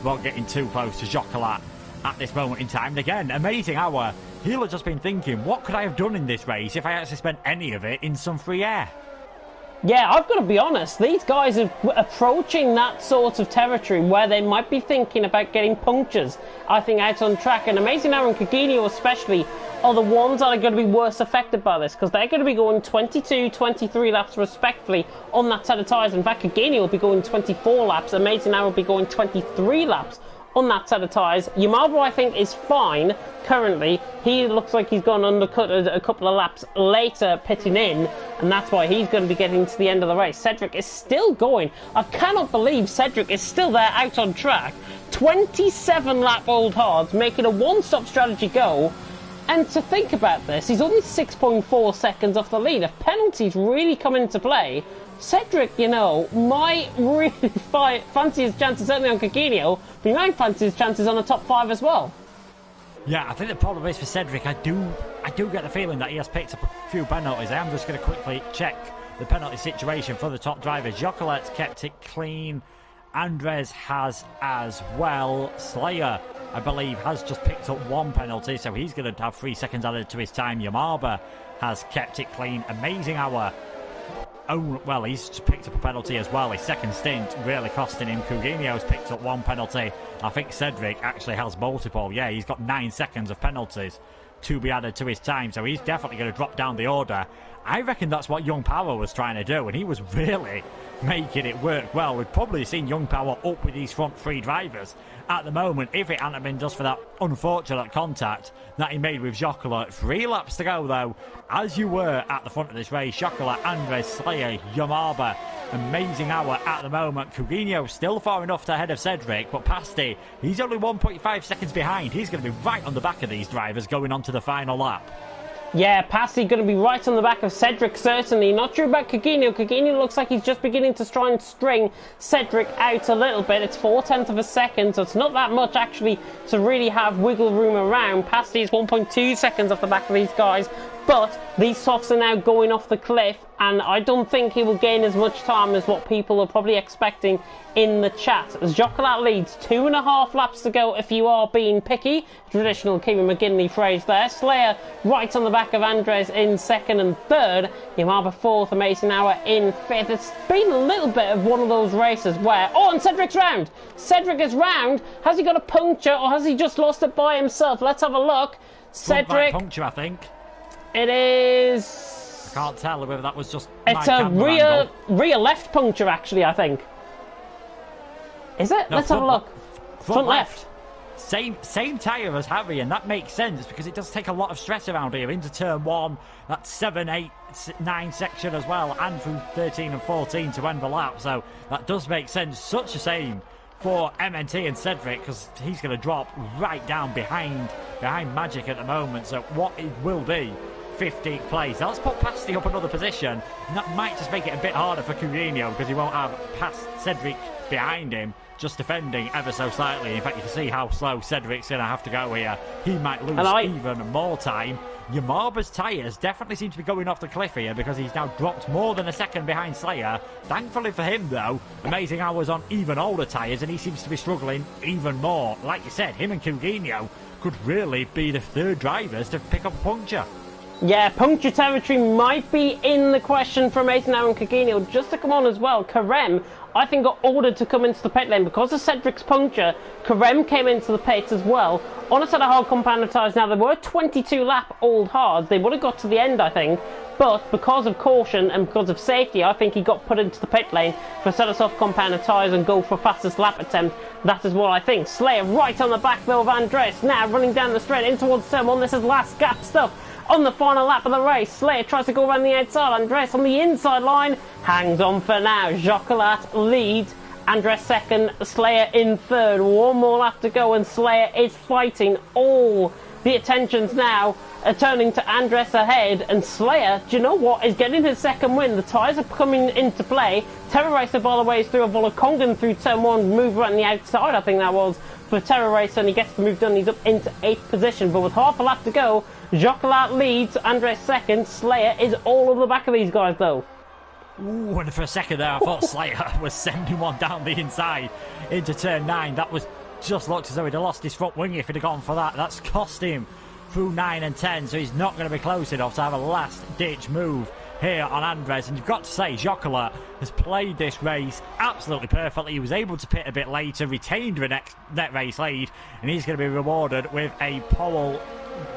about getting too close to Jocolat at this moment in time. And again, amazing hour. He'll have just been thinking, what could I have done in this race if I actually spent any of it in some free air? Yeah, I've got to be honest, these guys are approaching that sort of territory where they might be thinking about getting punctures, I think, out on track. And Amazing Hour and Coutinho especially are the ones that are going to be worst affected by this, because they're going to be going 22, 23 laps respectively on that set of tyres. In fact, Coutinho will be going 24 laps, Amazing Hour will be going 23 laps on that set of tyres. Yamava, I think, is fine currently. He looks like he's gone undercut a couple of laps later, pitting in, and that's why he's going to be getting to the end of the race. Cedric is still going. I cannot believe Cedric is still there out on track. 27 lap old hards, making a one-stop strategy go. And to think about this, he's only 6.4 seconds off the lead. If penalties really come into play, Cedric, you know, might really fancy his chances, certainly on Coutinho, but he might fancy his chances on the top 5 as well. Yeah, I think the problem is for Cedric, I do get the feeling that he has picked up a few penalties. I am just going to quickly check the penalty situation for the top drivers. Jocolet's kept it clean. Andres has as well. Slayer, I believe, has just picked up one penalty, so he's going to have 3 seconds added to his time. Yamaba has kept it clean. Amazing hour. Oh, well, he's picked up a penalty as well. His second stint really costing him. Coutinho's picked up one penalty. I think Cedric actually has multiple. Yeah, he's got 9 seconds of penalties to be added to his time, so he's definitely going to drop down the order. I reckon that's what Young Power was trying to do, and he was really making it work well. We've probably seen Young Power up with these front 3 drivers at the moment, if it hadn't been just for that unfortunate contact that he made with Jocola. 3 laps to go, though, as you were at the front of this race. Jocola, Andres, Slayer, Yamaba. Amazing hour at the moment. Coutinho still far enough to ahead of Cedric, but Pasty, he's only 1.5 seconds behind. He's going to be right on the back of these drivers going on to the final lap. Yeah, Pasty going to be right on the back of Cedric, certainly. Not sure about Coutinho. Coutinho looks like he's just beginning to try and string Cedric out a little bit. It's 0.4 of a second, so it's not that much, actually, to really have wiggle room around. Pasty is 1.2 seconds off the back of these guys, but these softs are now going off the cliff, and I don't think he will gain as much time as what people are probably expecting in the chat. As Jocolat leads, 2.5 laps to go if you are being picky. Traditional Kevin McGinley phrase there. Slayer right on the back of Andres in second and third. Yamaba fourth, Amazing Hour in fifth. It's been a little bit of one of those races where... Oh, and Cedric's round! Cedric is round! Has he got a puncture, or has he just lost it by himself? Let's have a look. Cedric... puncture, I think. It is... I can't tell whether that was just it's a rear left puncture, actually, I think. Is it? No, Let's have a look. Front left. Same tyre as Harry, and that makes sense because it does take a lot of stress around here into turn 1, that's 7, 8, 9 section as well, and through 13 and 14 to end the lap, so that does make sense. Such a shame for MNT and Cedric because he's going to drop right down behind Magic at the moment, so what it will be 15th place. Let's put Pasty up another position, and that might just make it a bit harder for Courinho because he won't have past Cedric behind him, just defending ever so slightly. In fact, you can see how slow Cedric's going to have to go here. He might lose even more time. Yamarba's tyres definitely seem to be going off the cliff here because he's now dropped more than a second behind Slayer. Thankfully for him, though, Amazing Hours on even older tyres, and he seems to be struggling even more. Like you said, him and Courinho could really be the third drivers to pick up a puncture. Yeah, puncture territory might be in the question for Amazing Hour and Courinho. Just to come on as well, Karem, I think, got ordered to come into the pit lane because of Cedric's puncture. Karem came into the pits as well. On a set of hard compounded tyres now, there were 22 lap old hards. They would have got to the end, I think, but because of caution and because of safety, I think he got put into the pit lane for a set of soft compounded tyres and go for fastest lap attempt. That is what I think. Slayer right on the back though of Andres, now running down the straight in towards turn 1. This is last gap stuff. On the final lap of the race, Slayer tries to go around the outside. Andres on the inside line, hangs on for now. Jocolat leads, Andres second, Slayer in third. One more lap to go and Slayer is fighting. All the attentions now are turning to Andres ahead, and Slayer, do you know what, is getting his second win. The tyres are coming into play. Terror Racer, by the way, is through a Volakongan through turn 1, move around the outside, I think that was, for Terror Racer, and he gets the move done. He's up into 8th position, but with half a lap to go, Jocolat leads, Andres second. Slayer is all over the back of these guys, though. Ooh, and for a second there, I thought Slayer was sending one down the inside into turn 9. That was just looked as though he'd have lost his front wing if he'd have gone for that. That's cost him through 9 and 10, so he's not going to be close enough to have a last-ditch move here on Andres. And you've got to say, Jocolat has played this race absolutely perfectly. He was able to pit a bit later, retained the net race lead, and he's going to be rewarded with a pole,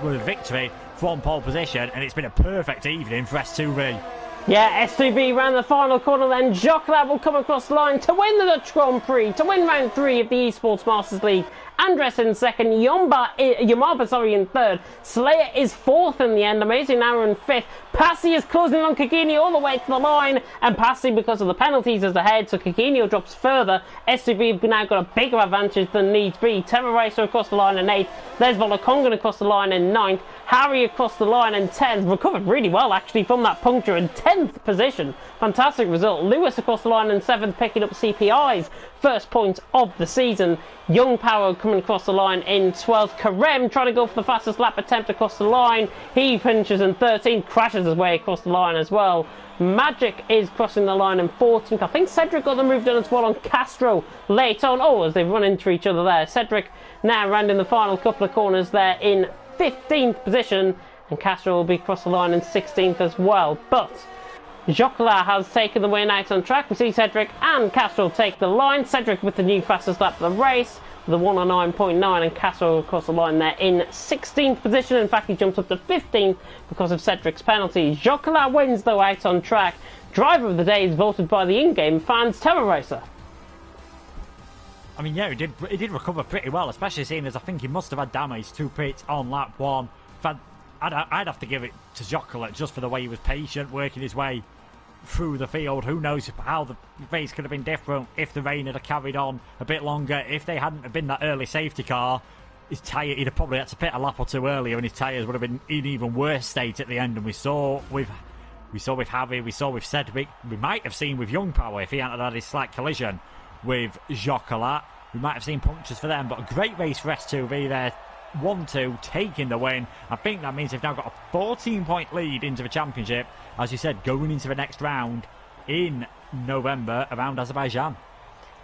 with a victory from pole position, and it's been a perfect evening for S2V. Yeah, S2V round the final corner then. Jocolat will come across the line to win the Dutch Grand Prix, to win round 3 of the Esports Masters League. Andres in second, Yamarba in third. Slayer is fourth in the end, Amazing Hour in fifth. Passy is closing on Courinho all the way to the line, and Passy, because of the penalties, is ahead, so Courinho drops further. S2V have now got a bigger advantage than needs be. Terror Racer across the line in 8th. There's Volakongan across the line in 9th. Harry across the line in 10th. Recovered really well, actually, from that puncture in 10th position. Fantastic result. Lewis across the line in 7th, picking up CPI's first point of the season. Young Power coming across the line in 12th. Karem trying to go for the fastest lap attempt across the line. He finishes in 13th, crashes his way across the line as well. Magic is crossing the line in 14th. I think Cedric got the move done as well on Castro late on. Oh, as they run into each other there. Cedric now rounding the final couple of corners there in 15th position, and Castro will be across the line in 16th as well. But Jocolat has taken the win out on track. We see Cedric and Castro take the line. Cedric with the new fastest lap of the race, with a 109.9, and Castro across the line there in 16th position. In fact, he jumps up to 15th because of Cedric's penalty. Jocolat wins though out on track. Driver of the day is voted by the in-game fans, Terror Racer. I mean, yeah, he did recover pretty well, especially seeing as I think he must have had damage to pits on lap 1. I'd have to give it to Jocolat just for the way he was patient, working his way through the field. Who knows how the race could have been different if the rain had carried on a bit longer. If they hadn't have been that early safety car, his tyre, he'd have probably had to pit a lap or two earlier, and his tyres would have been in even worse state at the end. And we saw with Harvey, we saw with Cedric, we might have seen with Young Power if he hadn't had his slight collision with Jocolat. We might have seen punctures for them, but a great race for S2V there. 1-2, taking the win. I think that means they've now got a 14-point lead into the championship, as you said, going into the next round in November around Azerbaijan.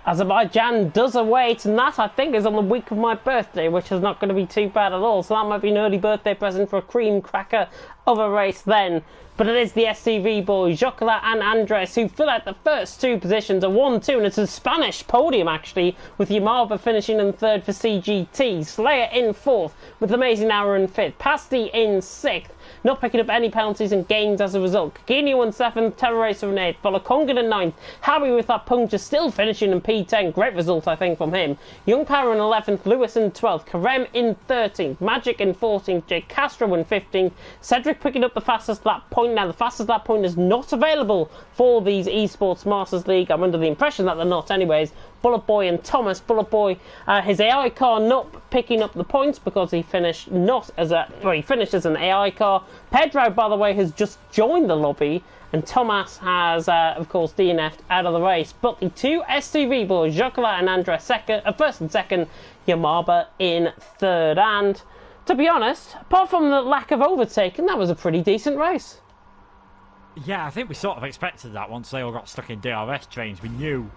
Azerbaijan does await, and that I think is on the week of my birthday, which is not going to be too bad at all. So that might be an early birthday present for a cream cracker of a race then. But it is the SCV boys, Jocola and Andres, who fill out the first two positions, a 1-2, and it's a Spanish podium actually, with Yamarba finishing in third for CGT, Slayer in fourth, with Amazing Hour in fifth, Pasty in sixth, not picking up any penalties and gains as a result. Kagini in seventh, Terror Racer in eighth, Bolakongan in ninth, Harry with that puncture still finishing in P10, great result I think from him. Young Power in 11th, Lewis in 12th, Karem in 13th, Magic in 14th, Jake Castro in 15th, Cedric picking up the fastest lap point. Now the fastest lap point is not available for these Esports Masters League. I'm under the impression that they're not anyways. Bullet Boy and Thomas. Bullet Boy, his AI car not picking up the points because he finished he finished as an AI car. Pedro, by the way, has just joined the lobby, and Thomas has, of course, DNF'd out of the race. But the two STV boys, Jocola and Andres, first and second, Yamarba in third. And to be honest, apart from the lack of overtaking, that was a pretty decent race. Yeah, I think we sort of expected that once they all got stuck in DRS trains. We knew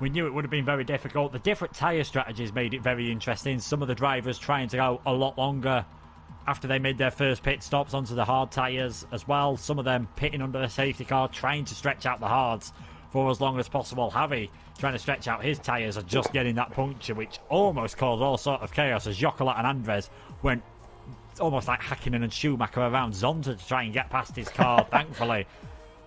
it would have been very difficult. The different tyre strategies made it very interesting. Some of the drivers trying to go a lot longer after they made their first pit stops onto the hard tyres as well. Some of them pitting under a safety car, trying to stretch out the hards for as long as possible. Harry trying to stretch out his tyres and just getting that puncture, which almost caused all sort of chaos as Jocola and Andres went almost like Hakkinen and Schumacher around Zonta to try and get past his car. Thankfully,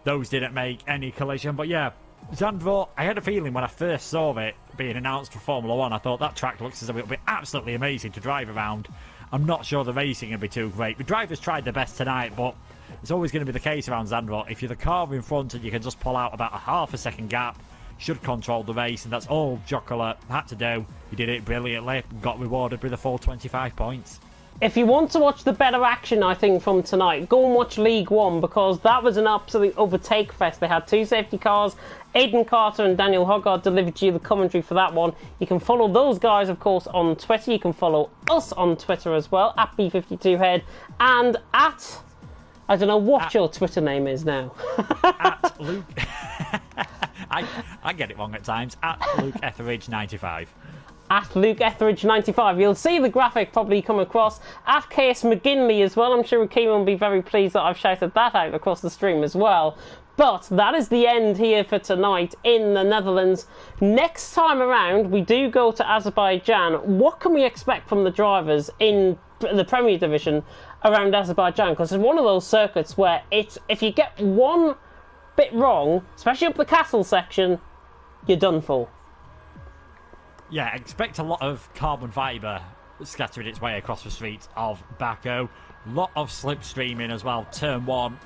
those didn't make any collision. But yeah, Zandvoort, I had a feeling when I first saw it being announced for Formula 1, I thought that track looks as though it'll be absolutely amazing to drive around. I'm not sure the racing will be too great. The drivers tried their best tonight, but it's always going to be the case around Zandvoort. If you're the car in front and you can just pull out about a half a second gap, should control the race, and that's all Jocola had to do. He did it brilliantly, got rewarded with a full 25 points. If you want to watch the better action, I think, from tonight, go and watch League One, because that was an absolute overtake fest. They had two safety cars. Aidan Carter and Daniel Hoggard delivered you the commentary for that one. You can follow those guys, of course, on Twitter. You can follow us on Twitter as well, at B52Head, and at... I don't know what your Twitter name is now. At Luke... I get it wrong at times. At Luke Etheridge 95. At Luke Etheridge 95. You'll see the graphic probably come across. At KS McGinley as well. I'm sure Keeman will be very pleased that I've shouted that out across the stream as well. But that is the end here for tonight in the Netherlands. Next time around, we do go to Azerbaijan. What can we expect from the drivers in the Premier Division around Azerbaijan? Because it's one of those circuits where if you get one bit wrong, especially up the castle section, you're done for. Yeah, expect a lot of carbon fibre scattering its way across the streets of Baku. Lot of slipstreaming as well. Turn 1,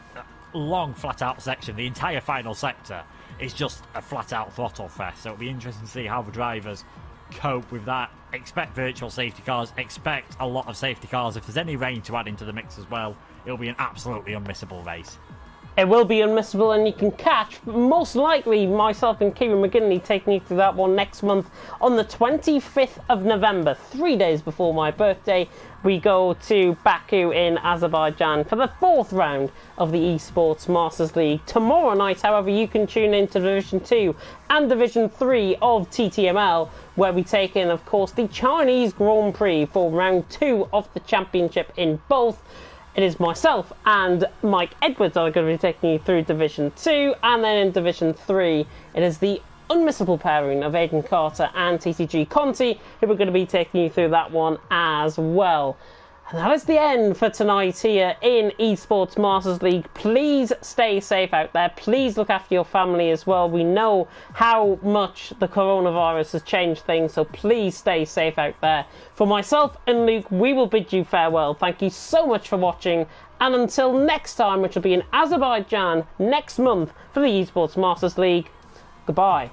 long flat out section. The entire final sector is just a flat out throttle fest. So it'll be interesting to see how the drivers cope with that. Expect virtual safety cars. Expect a lot of safety cars. If there's any rain to add into the mix as well, it'll be an absolutely unmissable race. It will be unmissable, and you can catch, most likely, myself and Kieran McGinley taking you through that one next month on the 25th of November, 3 days before my birthday. We go to Baku in Azerbaijan for the fourth round of the Esports Masters League. Tomorrow night, however, you can tune in to Division 2 and Division 3 of TTML, where we take in, of course, the Chinese Grand Prix for round 2 of the championship in both. It is myself and Mike Edwards that are going to be taking you through Division 2, and then in Division 3, it is the unmissable pairing of Aidan Carter and TTG Conti who are going to be taking you through that one as well. And that is the end for tonight here in Esports Masters League. Please stay safe out there. Please look after your family as well. We know how much the coronavirus has changed things, so please stay safe out there. For myself and Luke, we will bid you farewell. Thank you so much for watching, and until next time, which will be in Azerbaijan next month for the Esports Masters League, goodbye.